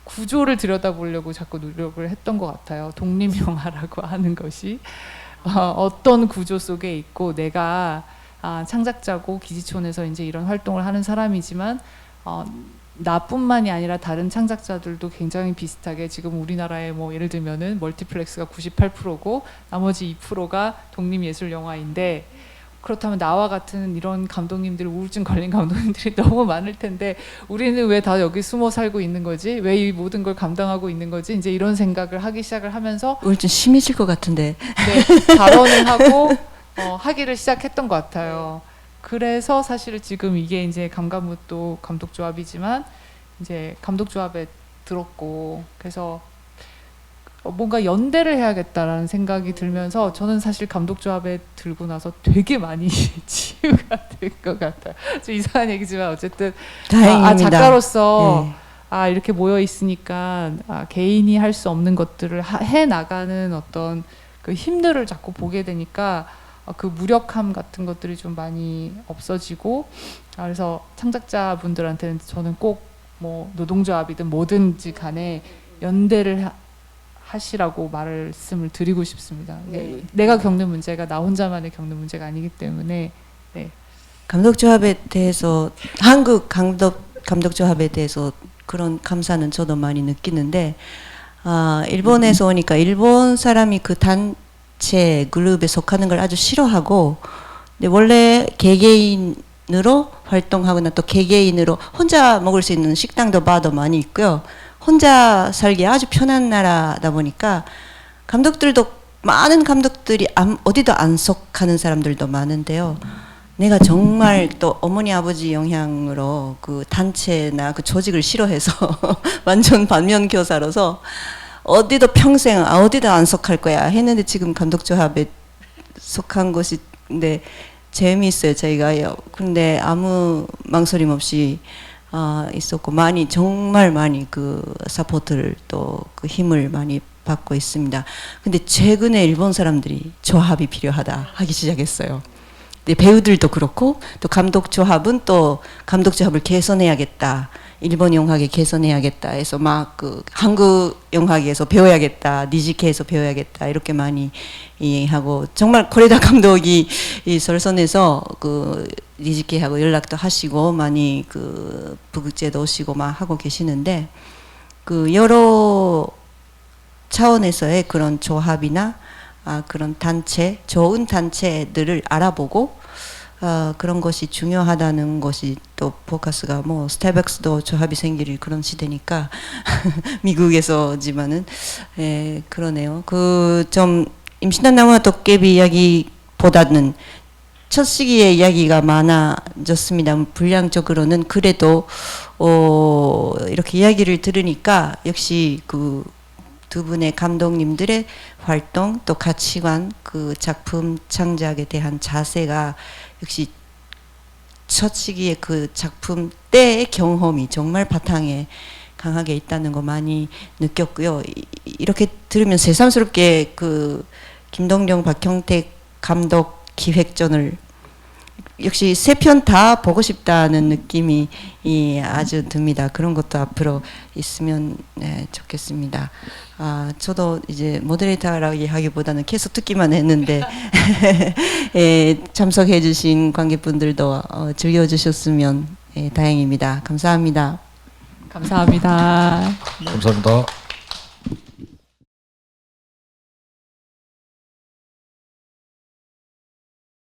구조를 들여다보려고 자꾸 노력을 했던 것 같아요. 독립영화라고 하는 것이 어떤 구조 속에 있고 내가 창작자고 기지촌에서 이제 이런 활동을 하는 사람이지만 나뿐만이 아니라 다른 창작자들도 굉장히 비슷하게 지금 우리나라에 뭐 예를 들면은 멀티플렉스가 98%고 나머지 2%가 독립예술영화인데 그렇다면 나와 같은 이런 감독님들 우울증 걸린 감독님들이 너무 많을 텐데 우리는 왜 다 여기 숨어 살고 있는 거지? 왜 이 모든 걸 감당하고 있는 거지? 이제 이런 생각을 하기 시작을 하면서 우울증 심해질 것 같은데. 네, 발언을 하고 하기를 시작했던 것 같아요. 그래서 사실 지금 이게 이제 감감무도 감독조합이지만 이제 감독조합에 들었고 그래서 뭔가 연대를 해야겠다라는 생각이 들면서 저는 사실 감독조합에 들고 나서 되게 많이 치유가 된 것 같아요. 좀 이상한 얘기지만 어쨌든 다행입니다. 작가로서 네. 이렇게 모여 있으니까 개인이 할 수 없는 것들을 해 나가는 어떤 그 힘들을 자꾸 보게 되니까 그 무력함 같은 것들이 좀 많이 없어지고 그래서 창작자분들한테는 저는 꼭 뭐 노동조합이든 뭐든지 간에 연대를 하시라고 말씀을 드리고 싶습니다. 내가 겪는 문제가 나 혼자만의 겪는 문제가 아니기 때문에 네. 감독조합에 대해서 한국 감독조합에 대해서 그런 감사는 저도 많이 느끼는데 일본에서 오니까 일본 사람이 그 단체 그룹에 속하는 걸 아주 싫어하고 근데 원래 개개인으로 활동하거나 또 개개인으로 혼자 먹을 수 있는 식당도 바도 많이 있고요. 혼자 살기 아주 편한 나라다 보니까 감독들도 많은 감독들이 어디도 안 속하는 사람들도 많은데요. 내가 정말 또 어머니 아버지 영향으로 그 단체나 그 조직을 싫어해서 완전 반면교사로서 어디도 평생 어디도 안 속할 거야 했는데 지금 감독조합에 속한 것이 근데 재미있어요 저희가요. 근데 아무 망설임 없이 있었고 많이 정말 많이 그 서포트를 또 그 힘을 많이 받고 있습니다. 근데 최근에 일본 사람들이 조합이 필요하다 하기 시작했어요. 근데 배우들도 그렇고 또 감독조합은 또 감독조합을 개선해야겠다. 일본 영화계 개선해야겠다 해서 막 그 한국 영화계에서 배워야겠다. 니지케에서 배워야겠다. 이렇게 많이 하고 정말 고레다 감독이 이 설선에서 그 니지케하고 연락도 하시고 많이 그 부극제도 오시고 막 하고 계시는데 그 여러 차원에서의 그런 조합이나 그런 단체, 좋은 단체들을 알아보고 그런 것이 중요하다는 것이 또 포커스가 뭐 스타벅스도 조합이 생길 그런 시대니까 미국에서지만은 그러네요. 그 좀 임신한 나무와 도깨비 이야기보다는 첫 시기에 이야기가 많아졌습니다. 분량적으로는 그래도 이렇게 이야기를 들으니까 역시 그 두 분의 감독님들의 활동 또 가치관 그 작품 창작에 대한 자세가 역시 첫 시기에 그 작품 때의 경험이 정말 바탕에 강하게 있다는 거 많이 느꼈고요. 이렇게 들으면 새삼스럽게 그 김동령 박형택 감독 기획전을 역시 세 편 다 보고 싶다는 느낌이 아주 듭니다. 그런 것도 앞으로 있으면 좋겠습니다. 저도 이제 모데레이터라고 하기보다는 계속 듣기만 했는데 참석해주신 관객분들도 즐겨주셨으면 다행입니다. 감사합니다. 감사합니다. 감사합니다.